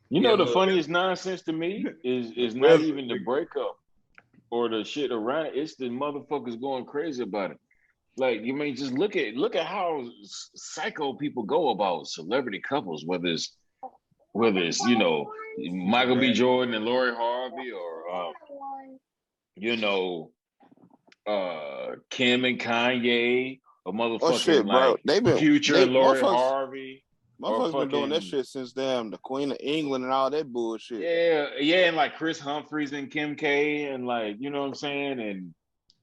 You know the funniest nonsense to me is not even the breakup or the shit around it. It's the motherfuckers going crazy about it. Like, you mean, just look at how psycho people go about celebrity couples, whether it's you know, Michael B. Jordan and Lori Harvey, or you know, Kim and Kanye, or motherfucking like Future and Lori Harvey. Motherfuckers been doing that shit since the Queen of England and all that bullshit. Yeah, and like Chris Humphries and Kim K, and like, you know what I'm saying, and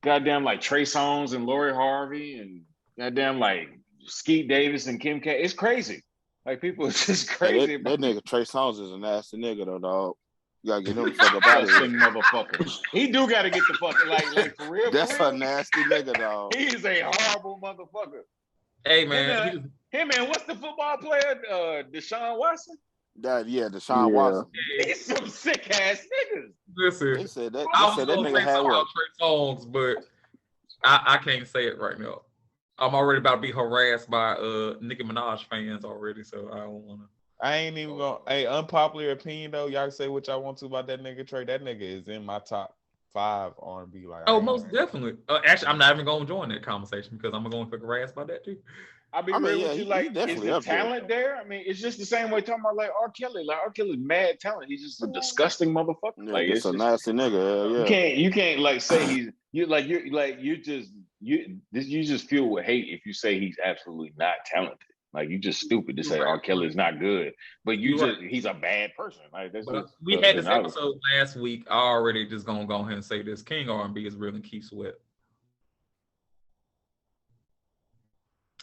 goddamn like Trey Songz and Lori Harvey, and goddamn like Skeet Davis and Kim K. It's crazy. Like, people are just crazy. That nigga Trey Songz is a nasty nigga though, dog. You gotta get him the fuck up out of here. Motherfucker. He do gotta get the fuck like for real. That's a nasty nigga, dog. He's a horrible motherfucker. Hey man, hey man, what's the football player? Deshaun Watson? Deshaun Watson. He's some sick ass niggas. Listen, they said that nigga had work. Trey Songz, but I can't say it right now. I'm already about to be harassed by Nicki Minaj fans already, so I don't want to. I ain't even gonna. Hey, unpopular opinion though. Y'all say what y'all want to about that nigga Trey. That nigga is in my top 5 R&B. Like, most definitely. Actually, I'm not even gonna join that conversation because I'm gonna get harassed by that too. I'll be real with you. Like, is the talent there? I mean, it's just the same way talking about like R. Kelly. Like, R. Kelly's mad talent. He's just a disgusting motherfucker. Yeah, like, it's a nasty nigga. Yeah. You can't like say you just feel with hate if you say he's absolutely not talented. Like, you just stupid to say R. Kelly's not good, but he's a bad person. Like, that's we had this episode last week. I already just gonna go ahead and say this: King R&B is really Kee Sweat.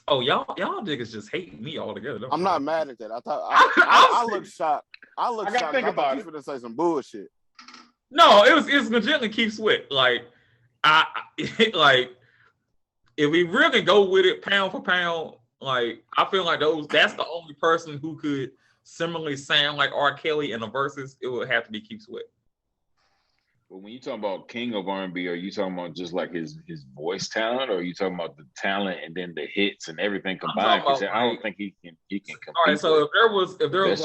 Oh, y'all niggas just hate me altogether. I'm not mad at that. I look shocked. I shocked. Think about it. Gonna say some bullshit. No, it's legitimately Kee Sweat. Like, like, if we really go with it pound for pound, like, I feel like that's the only person who could similarly sound like R. Kelly in the verses. It would have to be Kee Sweat. But when you talk about king of R&B, are you talking about just like his voice talent, or are you talking about the talent and then the hits and everything combined? Because I don't think he can compete. All right, so if there was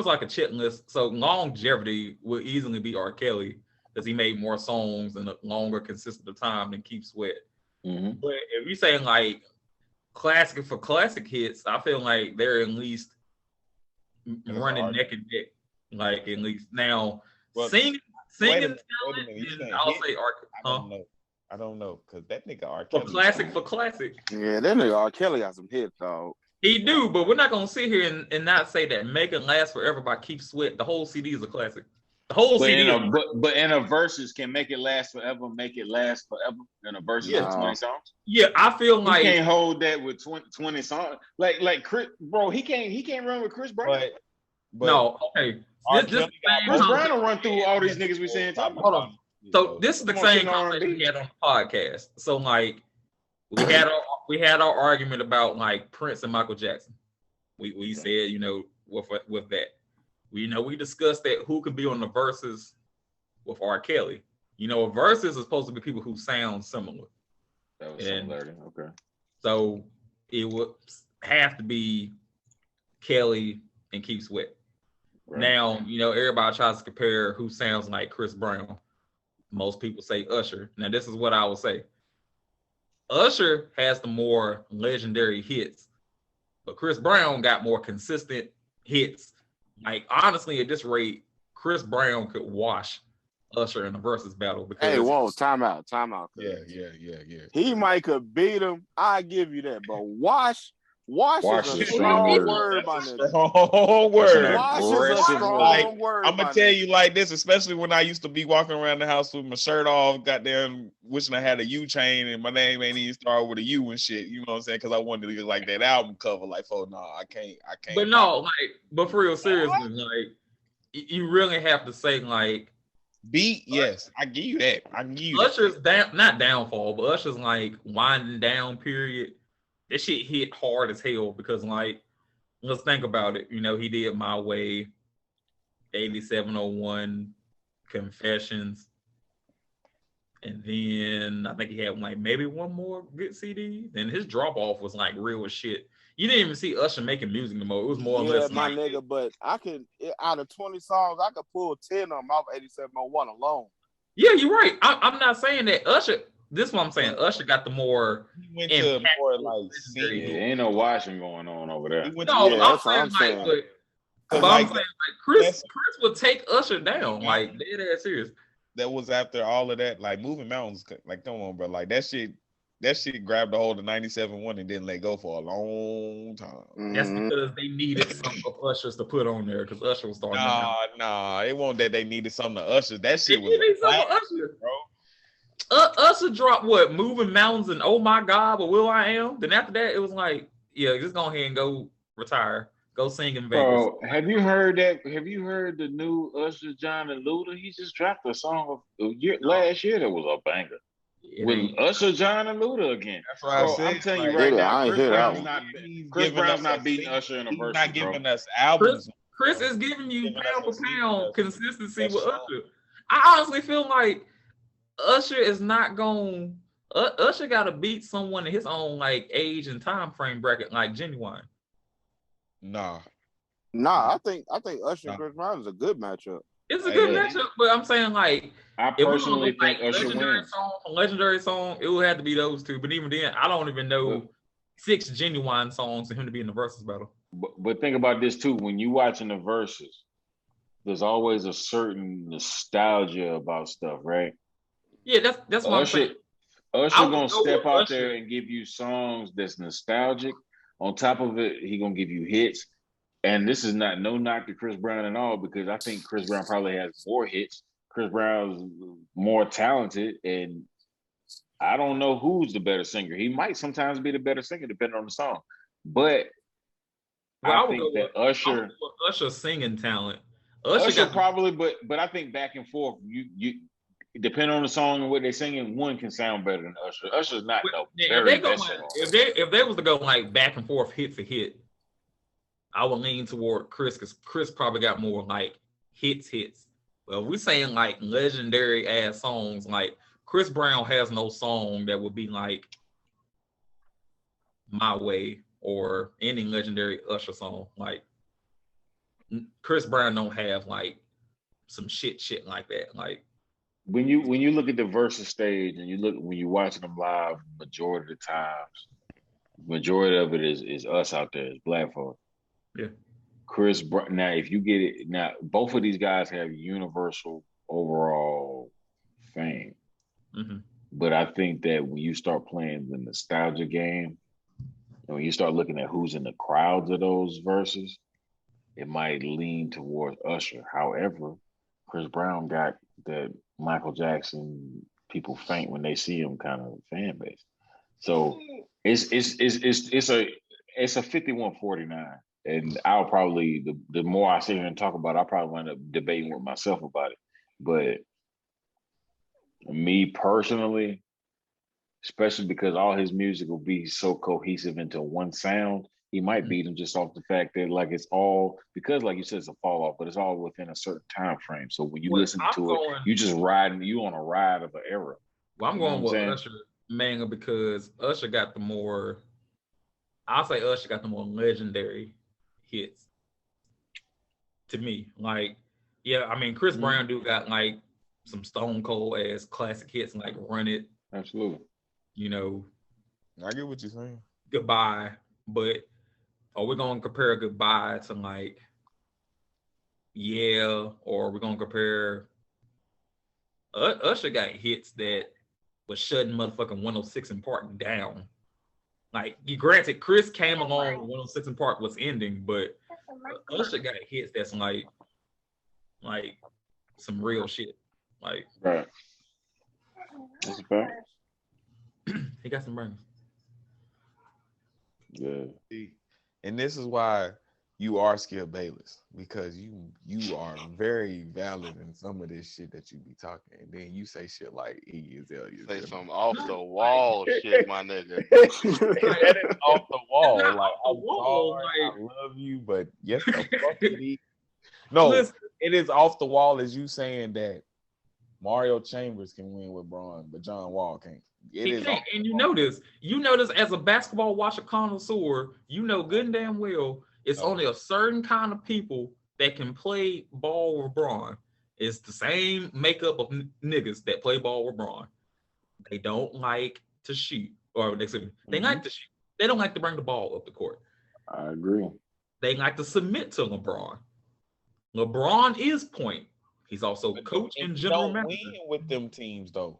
like a chit list, so longevity would easily be R. Kelly because he made more songs in a longer consistent time than Kee Sweat. Mm-hmm. But if you're saying like classic for classic hits, I feel like they're at least running neck and neck. Like, at least now, singing talent, I'll say R. I don't know, because that nigga R. Kelly. For classic. Yeah, that nigga R. Kelly got some hits, dog. He do, but we're not gonna sit here and not say that "Make It Last Forever" by Kee Sweat. The whole CD is a classic. The whole CD. But in a verses, can "Make It Last Forever" make it last forever in a verses of 20 songs? Yeah, I feel like he can't hold that with 20 songs. Like Chris, bro, he can't run with Chris Brown. But no, okay. Chris Brown will run through all these niggas we saying. Hold on. So this is the same conversation we had on the podcast. So like we had our argument about like Prince and Michael Jackson. We said, you know, with that. we discussed that who could be on the verses with R. Kelly. A verses is supposed to be people who sound similar. That was similarity. Okay. So it would have to be Kelly and Keith Sweat. Right. Now, everybody tries to compare who sounds like Chris Brown. Most people say Usher. Now, this is what I would say. Usher has the more legendary hits, but Chris Brown got more consistent hits. Like, honestly, at this rate, Chris Brown could wash Usher in the versus battle. Because time out. Yeah. He might could beat him. I give you that, but wash is a strong word, my nigga. Strong word. Wash is a strong word. I'm gonna tell you like this, especially when I used to be walking around the house with my shirt off, goddamn, wishing I had a U chain and my name ain't even start with a U and shit. You know what I'm saying? Because I wanted to get like that album cover. Like, I can't. But no, but for real, seriously, like, you really have to say like. Beat, yes, I give you that. Usher's not downfall, but Usher's like winding down period. That shit hit hard as hell because, like, let's think about it. He did My Way, 8701, Confessions, and then I think he had like maybe one more good CD. Then his drop off was like real as shit. You didn't even see Usher making music no more. It was more or less. Yeah, my nigga, but I could, out of 20 songs, I could pull 10 of them off 8701 alone. Yeah, you're right. I'm not saying that Usher. This is what I'm saying. Usher got the more. He went to more like ain't no washing going on over there. I'm saying Chris would take Usher down, like dead ass serious. That was after all of that, like Moving Mountains. Like, come on, bro, like that shit grabbed a hold of 97.1 and didn't let go for a long time. That's because they needed some of Usher's to put on there because Usher was starting. Nah, it wasn't that they needed something to Usher. That shit was Usher, bro. Usher dropped what? Moving Mountains and Oh My God, but Will I Am. Then after that, it was like, yeah, just go ahead and go retire. Go sing in Vegas. Bro, have you heard that? Have you heard the new Usher, John, and Luda? He just dropped a song last year that was a banger. With Usher, John, and Luda again. That's what I said. I'm telling you right now, Chris Brown's not beating Usher in a verse. He's not giving us albums. Chris is giving you pound for pound consistency with Usher. I honestly feel like Usher is not going. Usher got to beat someone in his own like age and time frame bracket, like Genuine. Nah. I think Usher and Chris Brown is a good matchup. It's a good matchup, but I'm saying like I personally think Usher wins. Legendary song, it would have to be those two. But even then, I don't even know 6 Genuine songs for him to be in the versus battle. But think about this too: when you watching the verses, there's always a certain nostalgia about stuff, right? Yeah, that's what I'm saying. Usher gonna step out there and give you songs that's nostalgic. On top of it, he gonna give you hits. And this is not no knock to Chris Brown at all, because I think Chris Brown probably has more hits. Chris Brown's more talented, and I don't know who's the better singer. He might sometimes be the better singer depending on the song. But I think that Usher singing talent. Usher probably, but I think back and forth, you depending on the song and what they're singing, one can sound better than Usher. Usher's not if they was to go like back and forth hit for hit, I would lean toward Chris because Chris probably got more like hits. Well, we're saying like legendary ass songs. Like Chris Brown has no song that would be like My Way or any legendary Usher song. Like Chris Brown don't have like some shit like that. Like when you look at the versus stage and when you're watching them live, majority of the times, majority of it is us out there, it's black folks. Yeah. Chris Brown. Now, if you get it, now both of these guys have universal overall fame. Mm-hmm. But I think that when you start playing the nostalgia game, and when you start looking at who's in the crowds of those verses, it might lean towards Usher. However, Chris Brown got that Michael Jackson people faint when they see him kind of fan base. So it's a 51-49. And I'll probably, the more I sit here and talk about it, I'll probably end up debating with myself about it. But me personally, especially because all his music will be so cohesive into one sound, he might beat him just off the fact that like it's all because like you said it's a fall off, but it's all within a certain time frame. So when you listen to it, you just riding you on a ride of an era. Well, I'm going with Usher manga because Usher got the more. I'll say Usher got the more legendary hits. To me, like, yeah, I mean Chris Brown got like some Stone Cold ass classic hits like Run It. Absolutely. You know, I get what you're saying. Goodbye, but are we gonna compare Goodbye to like Yeah, or we're gonna compare Usher got hits that was shutting motherfucking 106 and Park down. Like, you granted, Chris came along when 106 and Park was ending, but Usher got hits that's like some real shit. Like, right. That's a fact. He got some burners. Yeah. And this is why you are Skip Bayless, because you are very valid in some of this shit that you be talking, and then you say shit like Iggy Azalea. Say some off the wall shit, my nigga. That is off the wall. Like, I love you, but yes, the fuck it is. No, it is off the wall as you saying that Mario Chambers can win with Braun, but John Wall can't. He can't, and you know this as a basketball watcher connoisseur, you know good and damn well it's only a certain kind of people that can play ball with Braun. It's the same makeup of niggas that play ball with Braun. They don't like to shoot, or they like to shoot. They don't like to bring the ball up the court. I agree. They like to submit to LeBron. LeBron is point. He's also coach and general manager. Win with them teams though.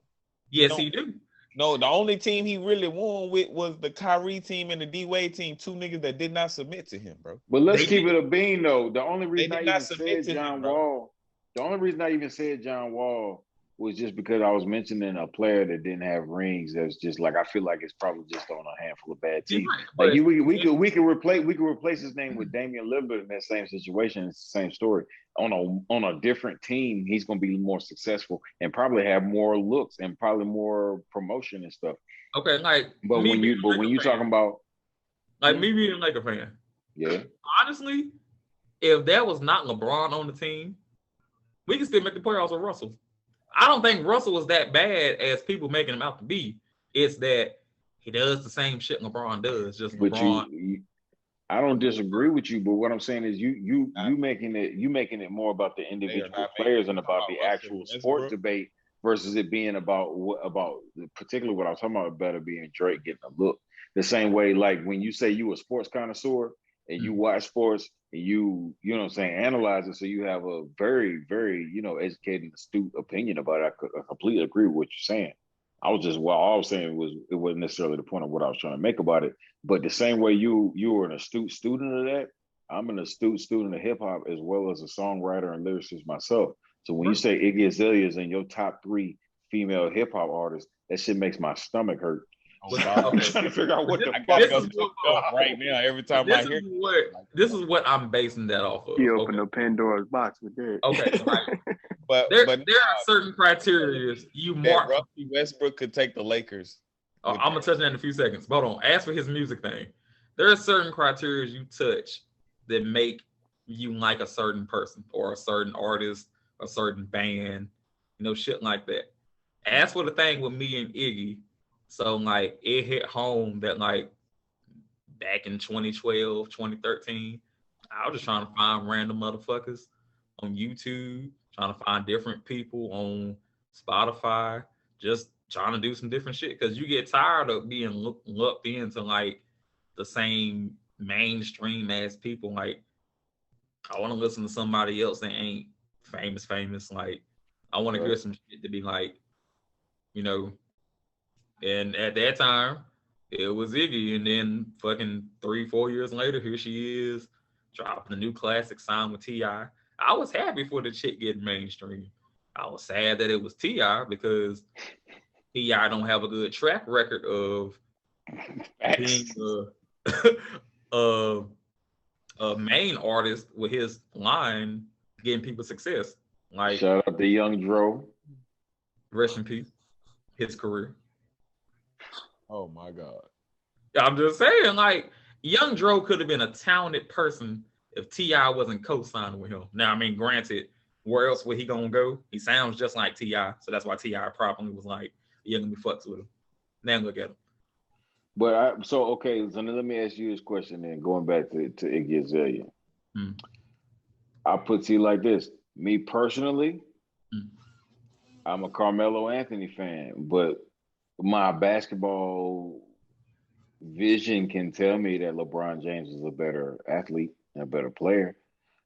Yes, he do. No, the only team he really won with was the Kyrie team and the D-Wade team, two niggas that did not submit to him, bro. But let's keep it a bean, though. The only reason I even said John Wall, was just because I was mentioning a player that didn't have rings. That's just like, I feel like it's probably just on a handful of bad teams. Like we could replace his name with Damian Lillard in that same situation. It's the same story. On a different team, he's gonna be more successful and probably have more looks and probably more promotion and stuff. Okay, like when you talking about like me being like a fan, yeah. Honestly, if that was not LeBron on the team, we can still make the playoffs with Russell. I don't think Russell was that bad as people making him out to be. It's that he does the same shit LeBron does. Just LeBron. I don't disagree with you, but what I'm saying is you making it more about the individual players and about the actual sport debate versus it being about particularly what I was talking about better being Drake getting a look. The same way, like when you say you a sports connoisseur and you watch sports and you know what I'm saying, analyze it, so you have a very, very, educated, astute opinion about it. I completely agree with what you're saying. I was saying it wasn't necessarily the point of what I was trying to make about it. But the same way you were an astute student of that, I'm an astute student of hip hop as well as a songwriter and lyricist myself. So when you say Iggy Azalea is in your top 3 female hip hop artists, that shit makes my stomach hurt. I'm trying to figure out what the fuck is right now. Every time I hear this is what I'm basing that off of. You open up Pandora's box with that. Okay, right. but there are certain criteria you mark. Russell Westbrook could take the Lakers. I'm gonna touch that in a few seconds. But hold on. As for his music thing, there are certain criteria you touch that make you like a certain person or a certain artist, a certain band, shit like that. As for the thing with me and Iggy, so like it hit home that like back in 2012, 2013, I was just trying to find random motherfuckers on YouTube, trying to find different people on Spotify, just trying to do some different shit, because you get tired of being looked into like the same mainstream ass people. Like, I want to listen to somebody else that ain't famous. Like, I want to hear some shit to be like, and at that time it was Iggy, and then fucking 3-4 years later, here she is dropping a new classic, signed with T.I. I was happy for the chick getting mainstream. I was sad that it was T.I. because T.I. don't have a good track record of being a main artist with his line getting people success. Like, shout out to Young Dro. Rest in peace. His career. Oh my God. I'm just saying, like, Young Dro could have been a talented person if T.I. wasn't co-signing with him. Now, I mean, granted, where else would he gonna go? He sounds just like T.I., so that's why T.I. probably was like, "You're gonna be fucks with him." Now look at him. But so now let me ask you this question then, going back to Iggy Azalea. I'll put to you like this. Me personally, I'm a Carmelo Anthony fan, but my basketball vision can tell me that LeBron James is a better athlete and a better player.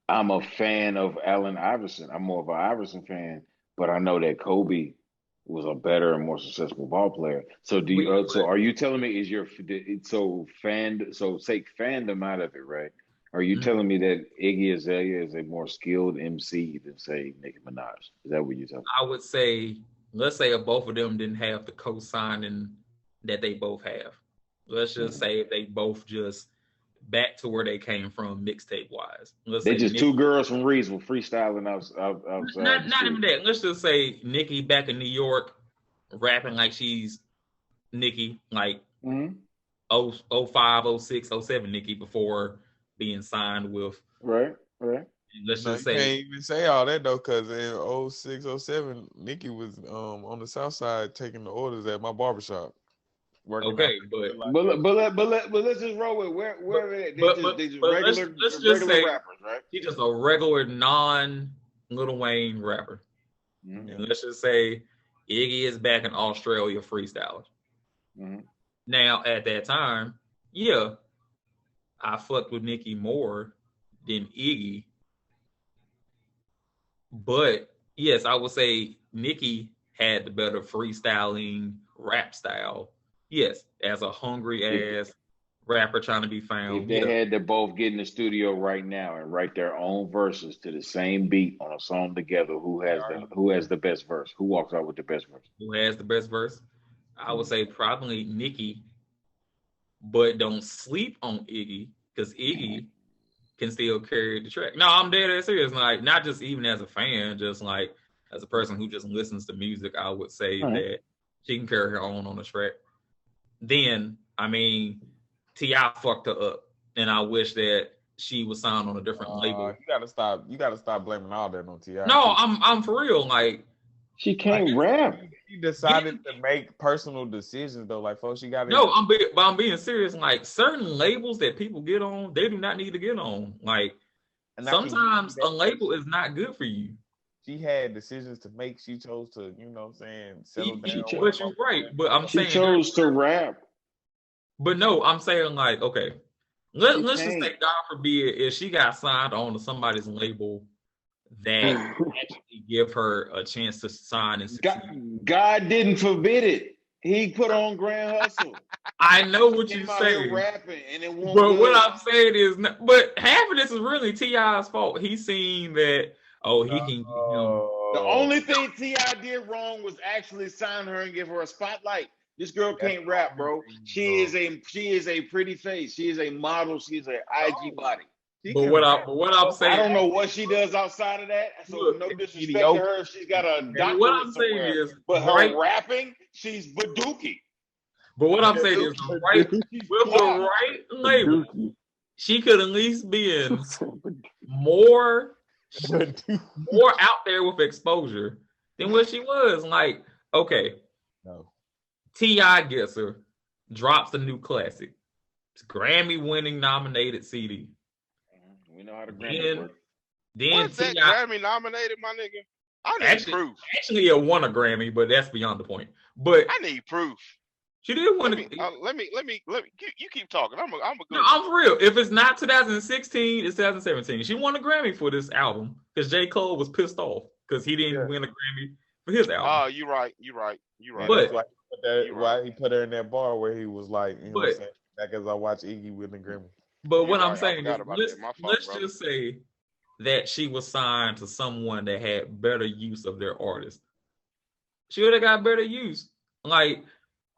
I'm a fan of Allen Iverson. I'm more of an Iverson fan, but I know that Kobe was a better and more successful ball player. So do you? So are you telling me take fandom out of it, right? Are you telling me that Iggy Azalea is a more skilled MC than say Nicki Minaj? Is that what you're telling me? I would say, let's say if both of them didn't have the co-signing that they both have. Let's just say if they both just back to where they came from mixtape wise. They just two girls from Reedsville freestyling outside. Not even that. Let's just say Nicki back in New York rapping like she's Nicki, like 05, 06, 07 Nicki before being signed with. Right. Let's just say. You can't even say all that though, because in 06, 07, Nicki was on the south side taking the orders at my barbershop. Okay, but let's just roll with where they just regular rappers, right? He's just a regular non-Lil Wayne rapper. And let's just say Iggy is back in Australia freestyling. Now at that time, yeah, I fucked with Nicki more than Iggy. But yes, I would say Nicki had the better freestyling rap style. Yes, as a hungry ass rapper trying to be found. If they had to both get in the studio right now and write their own verses to the same beat on a song together, who has the best verse? Who walks out with the best verse? Who has the best verse? I would say probably Nicki, but don't sleep on Iggy, because Iggy can still carry the track. No, I'm dead ass serious. Like, not just even as a fan, just like as a person who just listens to music, I would say that she can carry her own on the track. Then, I mean, T.I. fucked her up, and I wish that she was signed on a different label. You gotta stop blaming all that on T.I. No, I'm for real. Like, she can't rap. She decided to make personal decisions though. Like, folks, she got. No, I'm being serious. Like, certain labels that people get on, they do not need to get on. Like, sometimes a label is not good for you. She had decisions to make. She chose to, you know what I'm saying, settle down. But you're right. But I'm saying she chose to rap. But no, I'm saying, like, okay, let's just say, God forbid, if she got signed on to somebody's label that actually give her a chance to sign and succeed. God didn't forbid it. He put on Grand Hustle. I know what you're saying. Rapping, and it won't but what I'm saying is, but half of this is really T.I.'s fault. He's seen that. Oh, he can. The only thing T.I. did wrong was actually sign her and give her a spotlight. This girl can't rap, bro. She is a pretty face. She is a model. She is an IG body. But what I'm saying, I don't know what she does outside of that. So no disrespect to her. She's got a doctorate. What I'm saying is, but her rapping, she's Baduki. But what I'm saying is, with the right label, she could at least be in more out there with exposure than what she was. Like, okay, T.I. gets her, drops a new classic. It's Grammy-winning nominated CD. We know how to Grammy work. Then what's that Grammy nominated, my nigga? I need proof. Actually, it won a Grammy, but that's beyond the point. But I need proof. She did win. Let me. You keep talking. I'm a good. No, I'm for real. If it's not 2016, it's 2017. She won a Grammy for this album because J. Cole was pissed off because he didn't win a Grammy for his album. Oh, you're right. But why he put her in that bar where he was like, you know what I'm saying, back as I watch Iggy win the Grammy. But what I'm saying is, let's just say that she was signed to someone that had better use of their artist. She would have got better use. Like,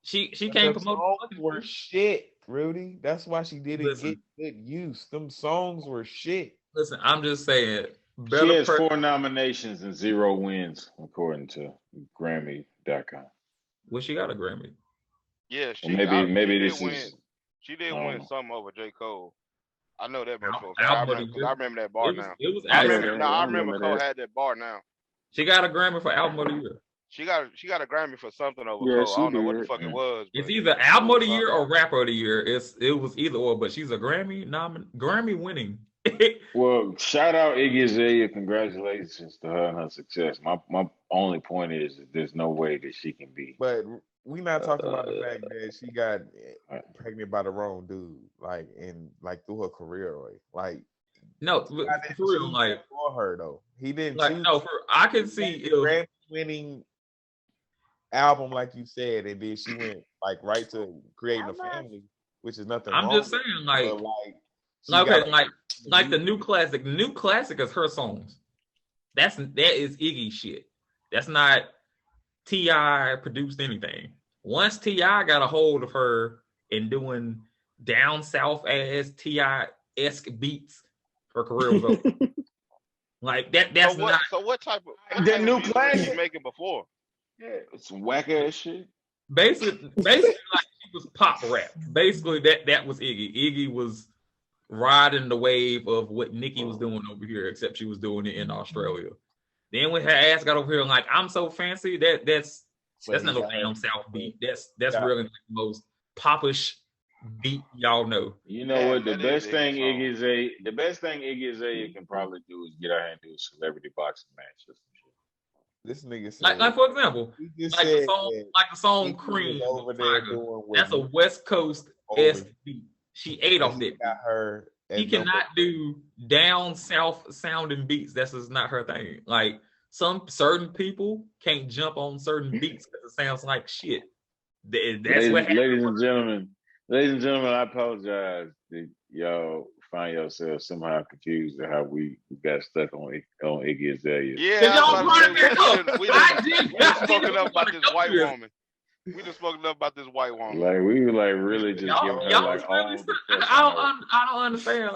she can't promote. Songs were shit, Rudy. That's why she didn't get good use. Them songs were shit. Listen, I'm just saying. She has 4 nominations and 0 wins, according to Grammy.com. Well, she got a Grammy. Yeah, maybe this is. She did win some over J. Cole. I know that much for I remember that bar now. It was I remember Cole had that bar now. She got a Grammy for album of the year. She got a Grammy for something over Cole. I don't know what the fuck it was. It's either album of the year or rapper of the year. It was either or, but she's a Grammy winning. Well, shout out Iggy Azalea. Congratulations to her and her success. My only point is that there's no way that she can be. But we're not talking about the fact that she got pregnant by the wrong dude, through her career, like. No, for real, for her though. He didn't. I can see Grammy winning album, like you said, and then she went right to creating a family, which is nothing. I'm just saying, the new classic. The new classic is her songs. That is Iggy shit. That's not T.I. produced anything. Once T.I. got a hold of her and doing down south ass T.I.-esque beats, her career was over. That's not. So what type of that new classic you making before? Yeah, it's some whack ass shit. Basically, she was pop rap. Basically, that was Iggy. Iggy was riding the wave of what Nicki was doing over here, except she was doing it in Australia. Then when her ass got over here, I'm so fancy. That's not no damn South beat. That's really the most popish beat y'all know. You know what? The best thing Iggy Azalea can probably do is get out here and do a celebrity boxing match. This nigga said, for example, the song Cream over there that's a West Coast esque beat. She ate off it. Got her. He cannot do down south sounding beats. That's just not her thing. Some certain people can't jump on certain beats because it sounds like shit. Ladies and gentlemen, I apologize that y'all find yourselves somehow confused at how we got stuck on Iggy Azalea. Yeah, we just spoken up about this white woman. We just spoke enough about this white woman. We were really just giving her all the I don't understand.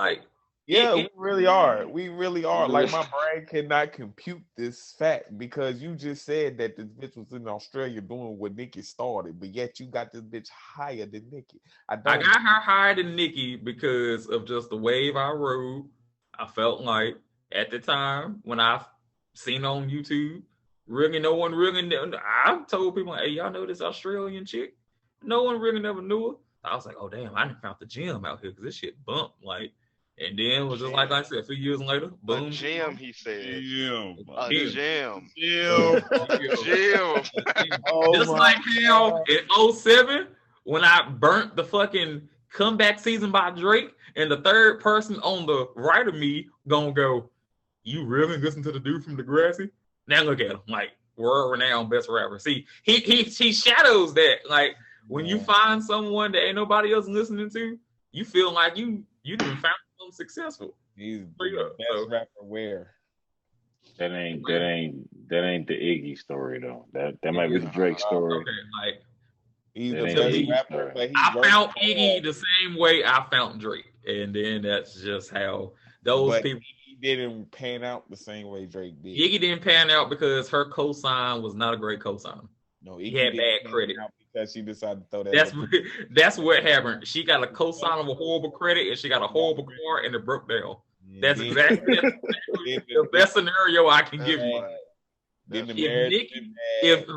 We really are. We really are. My brain cannot compute this fact because you just said that this bitch was in Australia doing what Nicki started, but yet you got this bitch higher than Nicki. I got her higher than Nicki because of just the wave I rode. I felt like at the time when I seen on YouTube, I told people, hey, y'all know this Australian chick? No one really never knew her. I was like, oh damn, I done found the gym out here because this shit bumped. And then it was just like I said, a few years later, boom. A gym, he said. Gym. A gym. Just like how in 07, when I burnt the fucking Comeback Season by Drake, and the third person on the right of me gonna go, you really listen to the dude from Degrassi? Now look at him, world-renowned best rapper. See, he shadows that. When you find someone that ain't nobody else listening to, you feel like you done found something successful. He's the best rapper where. That ain't the Iggy story though. That might be the Drake story. Okay, he's the best rapper, but I found Iggy the same way I found Drake, and then that's just how those people. He didn't pan out the same way Drake did. Iggy didn't pan out because her cosign was not a great cosign. No, he had bad credit because she decided to throw that. That's what happened. She got a cosign of a horrible credit, and she got a horrible car, and it broke down. That's exactly the best scenario I can give you. If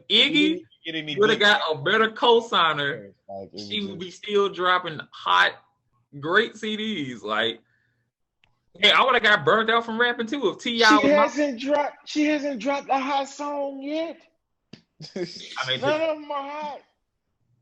Iggy would have got a better cosigner, she would be still dropping hot, great CDs. Hey, I would have got burnt out from rapping too if T.I. She hasn't dropped a hot song yet. None of them are hot.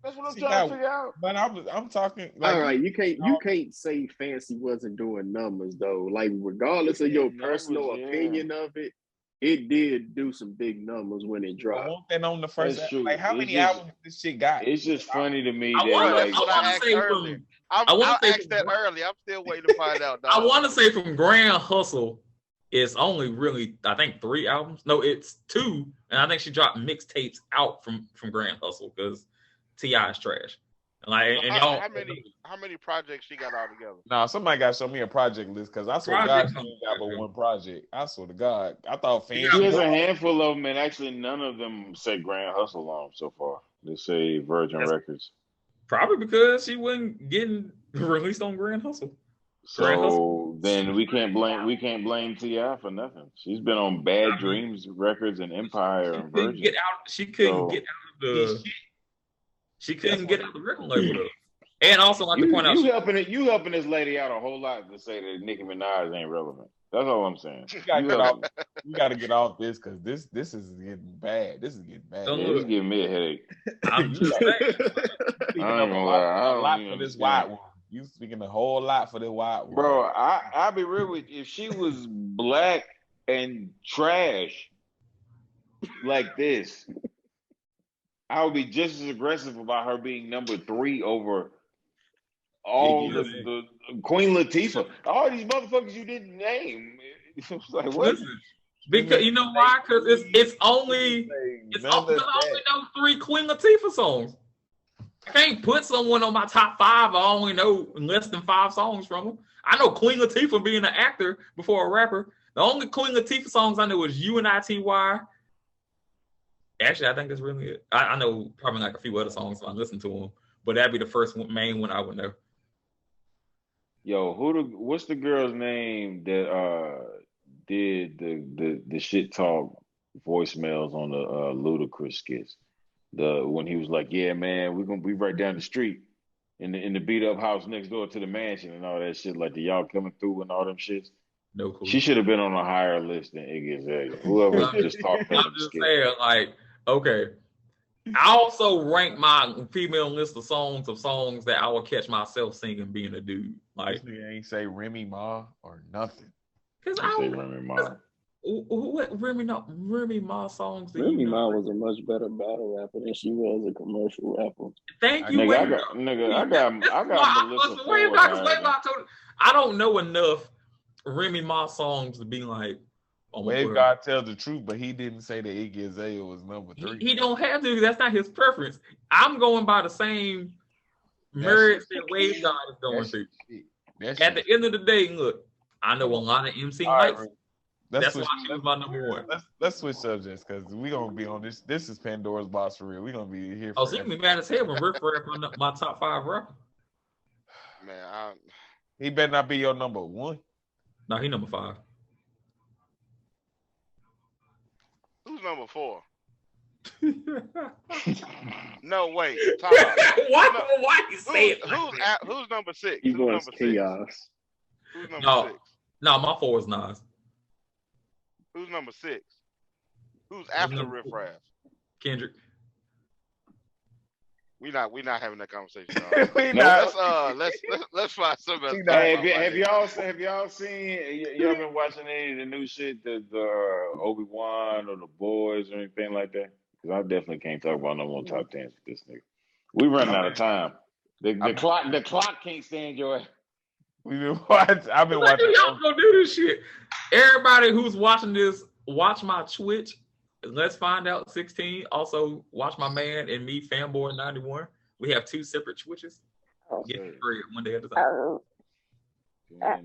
That's what I'm trying to figure out. But I'm talking all right, you can't say Fancy wasn't doing numbers though. Regardless of your personal opinion of it, it did do some big numbers when it dropped. And on the first, how many albums this shit got? It's just funny to me I want to ask that early. I'm still waiting to find out. Dog. I want to say from Grand Hustle, it's only really, I think, 3 albums. No, it's 2, and I think she dropped mixtapes out from Grand Hustle because T.I. is trash. How many projects she got all together? Nah, somebody got to show me a project list because I swear to God, she ain't got but one project. I swear to God, I thought Fancy. There's a handful of them, and actually none of them say Grand Hustle on so far. They say Virgin Records. Probably because she wasn't getting released on Grand Hustle. So then we can't blame T.I. for nothing. She's been on Bad Dreams Records and Empire and Virgin. She couldn't get out of the. She couldn't get out of the record label though. And also, like to point out, you helping this lady out a whole lot to say that Nicki Minaj ain't relevant. That's all I'm saying. We gotta get off this because this is getting bad. This is getting bad. Yeah, it's giving me a headache. I'm just saying. I ain't gonna lie. A lot for this white one. You speaking a whole lot for this white one. Bro, I'll be real with you. If she was black and trash like this, I would be just as aggressive about her being number 3 over all the Queen Latifah. All these motherfuckers you didn't name. It was like, what? Listen, because you know why? Because it's only know 3 Queen Latifah songs. I can't put someone on my top 5. I only know less than 5 songs from them. I know Queen Latifah being an actor before a rapper. The only Queen Latifah songs I know is You and I.T.Y. Actually, I think that's really it. I know probably like a few other songs so I listen to them, but that'd be the first main one I would know. Yo, what's the girl's name that did the shit talk voicemails on the Ludacris skits? When he was like, yeah, man, we're gonna be right down the street in the beat up house next door to the mansion and all that shit, like the y'all coming through and all them shits. No cool. She should have been on a higher list than Iggy Azalea. Whoever just talked on I'm just saying, like, okay. I also rank my female list of songs that I would catch myself singing being a dude. Like, this ain't say Remy Ma or nothing. Because I say Remy Ma. What Remy Ma songs? Remy Ma was a much better battle rapper than she was a commercial rapper. Thank you. I got Melissa Ford. I don't know enough Remy Ma songs to be like. Wav Gawd tells the truth, but he didn't say that Iggy Azalea was number 3. He don't have to. That's not his preference. I'm going by the same merits that Wav Gawd is going through. At the end of the day, look, I know a lot of MC Lights. That's why she was my number 1. Let's switch subjects because we're gonna be on this. This is Pandora's box for real. We're gonna be here. So you can be mad as hell when Rick Rapp on my top 5 rapper. Man, he better not be your number 1. No, he number 5. Who's number 4? No, wait. Why you say it? Who's number 6? He was chaos. Who's number 6? No, my 4 is Nas. Who's number 6? Who's after Riff Raff? Kendrick. We not having that conversation. Let's find somebody. Have y'all seen? Y'all been watching any of the new shit, the Obi-Wan or the Boys or anything like that? Because I definitely can't talk about no more top 10s with this nigga. We running out of time. The clock can't stand your ass. We've been watching. I've been watching. Y'all gonna do this shit. Everybody who's watching this, watch my Twitch. Let's find out 16. Also, watch my man and me, Fanboy 91. We have 2 separate Twitches. Get free one day at a time. I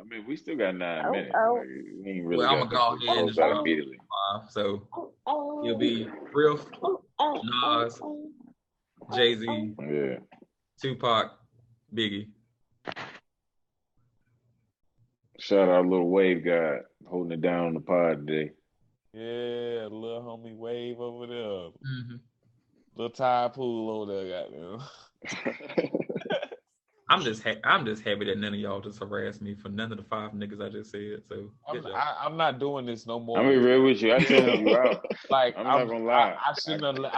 mean, we still got 9 minutes. Like, we ain't really I'm gonna go ahead and start immediately. So it'll be Riff, Nas, Jay-Z, Tupac, Biggie. Shout out little Wav Gawd holding it down on the pod today. Yeah, little homie Wave over there. Mm-hmm. Little tide pool over there, goddamn. I'm just happy that none of y'all just harassed me for none of the 5 niggas I just said. So I'm not doing this no more. I'm be real with you. I tell you out. Like I'm not gonna lie. I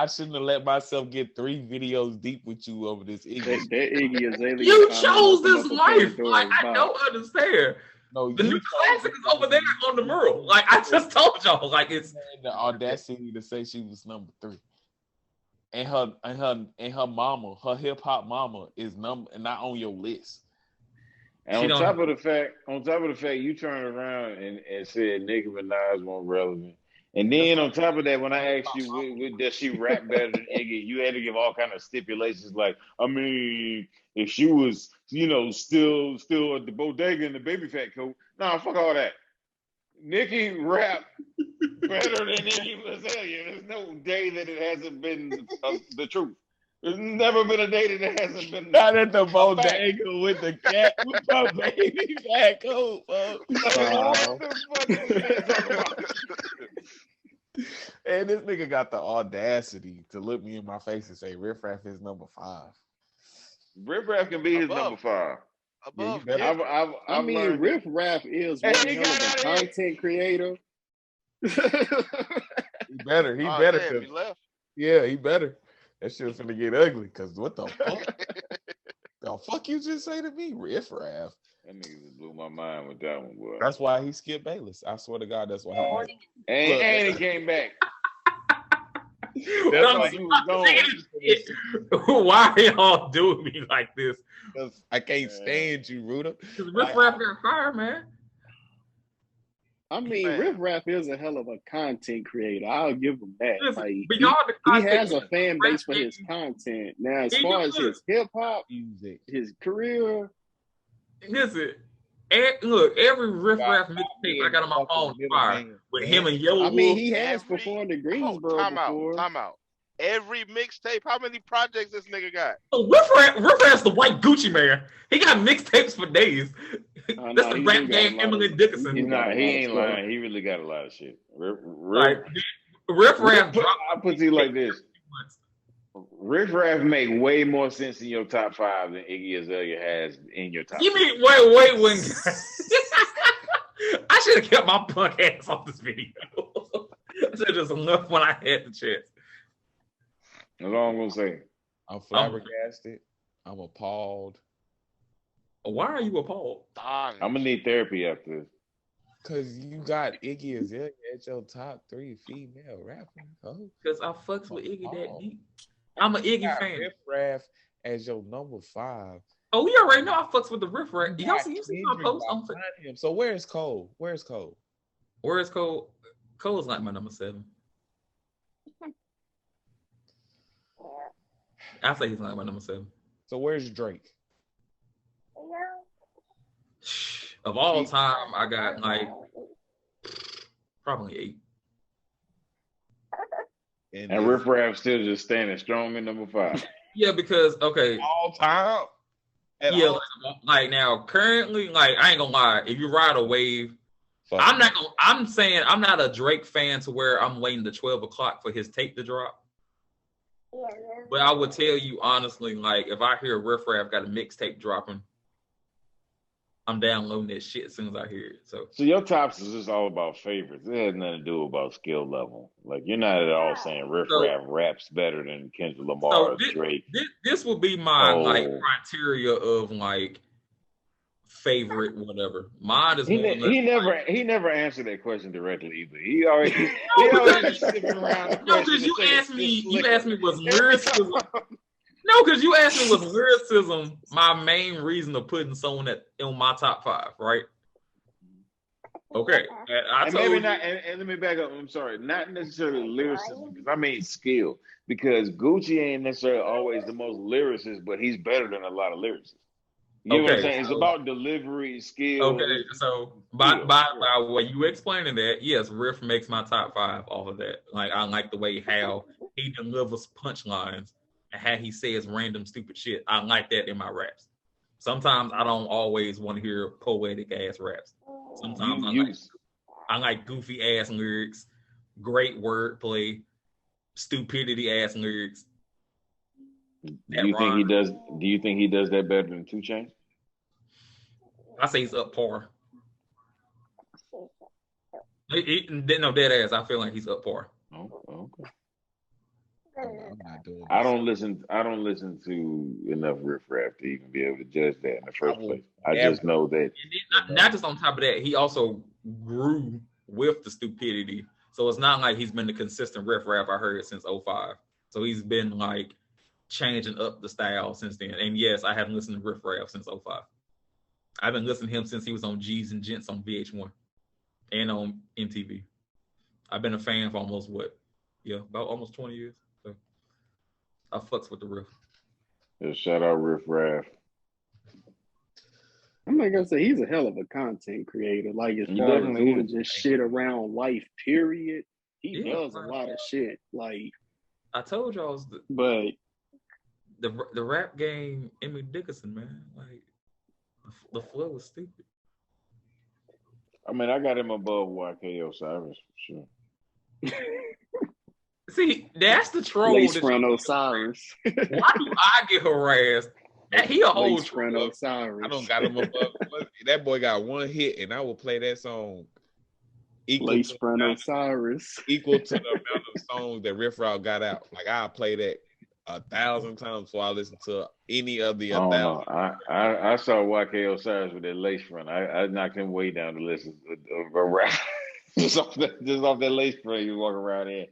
shouldn't have let myself get 3 videos deep with you over this Iggy. That Iggy Azalea. You chose this life. Like I don't understand. No, the new classic is over there on the mural. Like I just told y'all, like it's the audacity to say she was number 3, and her mama, her hip hop mama, is not on your list. And on top of the fact, you turned around and said Nicki Minaj wasn't relevant. And then on top of that, when I asked you, does she rap better than Iggy, you had to give all kind of stipulations like, I mean, if she was, still at the bodega in the baby fat coat, nah, fuck all that. Nicki rap better than Iggy Azalea. There's no day that it hasn't been the truth. There's never been a day that hasn't been. Not at the bodega with the cat with my baby back home. And this nigga got the audacity to look me in my face and say Riff Raff is number 5. Riff Raff can be his number 5. Above, I mean, Riff Raff is one hell of a content creator. He better. He better. Damn, he left. Yeah, he better. That shit's finna get ugly. Cause what the fuck? The fuck you just say to me, Riff Raff? That nigga just blew my mind with that one, boy. That's why he skipped Bayless. I swear to God, that's why. And he came back. That's why he was gone. Why y'all doing me like this? Because I can't stand you, Ruda. Because Riff Raff got fired, man. I mean, Riff Raff is a hell of a content creator. I'll give him that. Listen, like, he has a fan base for his content. Now, as far as his hip hop, his career. Listen, look, every Riff Raff mixtape I got on my phone fire with him and Yellow. I mean, he has performed in Greensboro before. Time out. Every mixtape, how many projects this nigga got? Riff Raff's the white Gucci man. He got mixtapes for days. That's the rap game, Emily Dickinson. He ain't lying. He really got a lot of shit. Riff Raff. I'll put it to you like this. Riff Raff make way more sense in your top 5 than Iggy Azalea has in your top. You mean wait when I should have kept my punk ass off this video. I should have just enough when I had the chance. That's all I'm gonna say. I'm flabbergasted. I'm appalled. Why are you appalled? I'm gonna need therapy after this. Cause you got Iggy Azalea at your top 3 female rappers. Cause I fucks with Iggy that deep. I'm an Iggy fan. Riff Raff as your number 5. Oh, we already know I fucks with the Riff Raff. Y'all see my post on him. So where's Cole? Where's Cole? Cole's like my number 7. I say he's like my number 7. So where's Drake? Of all time, I got like probably 8. And Riff Raff still just standing strong in number 5. Yeah, because all time. Yeah, like now currently, like I ain't gonna lie, if you ride a wave, I'm saying I'm not a Drake fan to where I'm waiting to 12 o'clock for his tape to drop. But I would tell you honestly, like if I hear Riff Raff got a mixtape dropping, I'm downloading that shit as soon as I hear it. So your tops is just all about favorites. It has nothing to do about skill level. Like you're not at all saying Riff Raff raps better than Kendrick Lamar or Drake. This would be my like criteria of like favorite whatever. Mine is he never answered that question directly either. He always sitting around. No, because you asked me was lyricism. No, because you asked me was lyricism my main reason of putting someone in my top 5, right? Okay, and maybe not. And let me back up. I'm sorry, not necessarily lyricism, because I mean skill. Because Gucci ain't necessarily always the most lyricist, but he's better than a lot of lyricists. You know what I'm saying? It's about delivery, skill. Okay, so by way you explaining that, yes, Riff makes my top 5 off of that. Like I like the way how he delivers punchlines and how he says random stupid shit. I like that in my raps. Sometimes I don't always want to hear poetic ass raps. Sometimes I like goofy ass lyrics, great wordplay, stupidity ass lyrics. Do you think he does that better than 2 Chainz? I say he's up par. No, dead ass. I feel like he's up par. Oh, okay. I don't listen to enough Riff Raff to even be able to judge that in the first place. I just know that. Not just on top of that, he also grew with the stupidity. So it's not like he's been the consistent Riff Raff I heard since 05. So he's been like changing up the style since then. And yes, I haven't listened to Riff Raff since 05. I've been listening to him since he was on G's and Gents on VH1 and on MTV. I've been a fan for about almost 20 years. So I fucks with the Riff. Yeah, shout out Riff Raff. I'm not gonna say he's a hell of a content creator. Like as far as doing just shit around life, period. He does a lot of shit. Like I told y'all, but the rap game, Emmy Dickinson, man. Like the flow was stupid. I mean, I got him above YK Osiris for sure. See, that's the troll. Lace Front Osiris. Why do I get harassed? He a whole Lace Front Osiris. I don't got him above. That boy got one hit, and I will play that song Lace Front Osiris. equal to the amount of songs that Riff Raff got out. Like I'll play that 1,000 times before I listen to any of the 1,000. I saw YK Osiris with that lace front. I knocked him way down to listen to a rap. just off that lace front he was walking around in.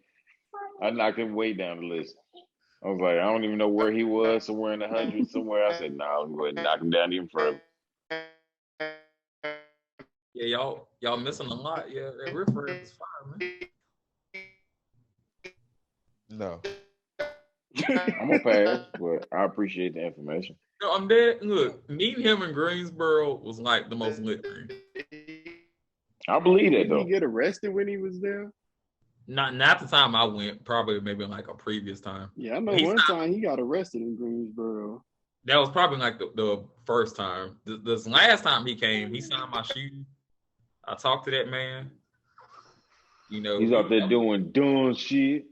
I knocked him way down the list. I was like, I don't even know where he was, somewhere in the hundreds, somewhere. I said, nah, I'm going to knock him down even further. Yeah, y'all missing a lot. Yeah, that Riff Raff is fine, man. No. I'm going to pass, but I appreciate the information. No, I'm dead. Look, meeting him in Greensboro was like the most lit thing. I believe that, though. Did he get arrested when he was there? Not the time I went, probably maybe like a previous time. Yeah, I know one time he got arrested in Greensboro. That was probably like the first time. This last time he came, he signed my shoe. I talked to that man. You know, he's out there doing shit.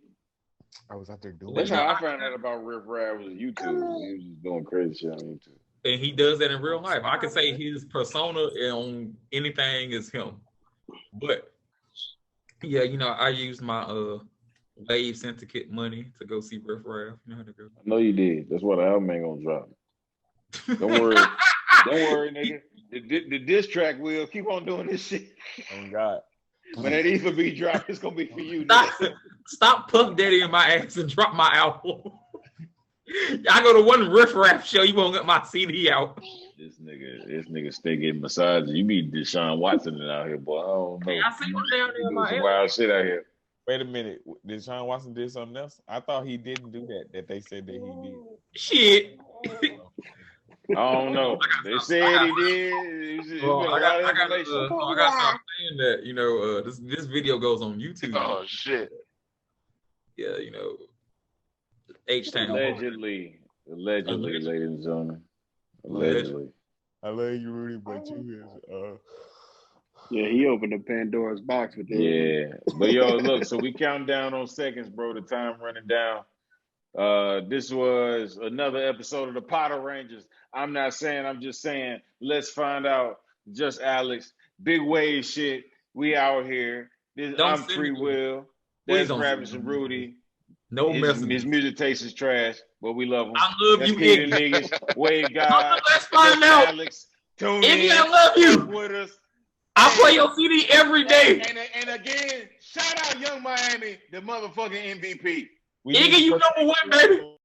I was out there doing. That's how I found out about Riff Raff was YouTube. He was just doing crazy shit on YouTube. And he does that in real life. I could say his persona on anything is him. But yeah, you know, I used my Wave Syndicate money to go see Riff Raff. You know how to go. I know you did. That's why the album ain't gonna drop. Don't worry. Don't worry, nigga. The diss track will keep on doing this shit. Oh God. When that Ether beat drop, it's gonna be for you. Stop Puff Daddy in my ass and drop my album. I go to one Riff Raff show, you won't get my CD out. This nigga stay getting massages. You be Deshaun Watson out here, boy. I don't know. I see him down there in my some wild shit out here. Wait a minute. Did Deshaun Watson did something else? I thought he didn't do that. That they said that he did. Shit. I don't know. They said he did. I gotta stop saying that. You know, this video goes on YouTube. Oh shit. Yeah, you know, H-Town. Allegedly, ladies and gentlemen. Allegedly. I love you, Rudy, but you is Yeah, he opened the Pandora's box with that. Yeah. But yo, look, so we count down on seconds, bro. The time running down. This was another episode of the Potter Rangers. I'm not saying, I'm just saying, let's find out. Just Alex, big wave shit. We out here. I'm Free Will. That's Travis and Rudy. No messing. His music taste is trash, but we love him. I love you, Kee The Negus, Wav Gawd. Let's find out. Alex, tune Iggy, in. I love you. With us. I play your CD every day. And again, shout out Young Miami, the motherfucking MVP. Iggy, you number one, baby.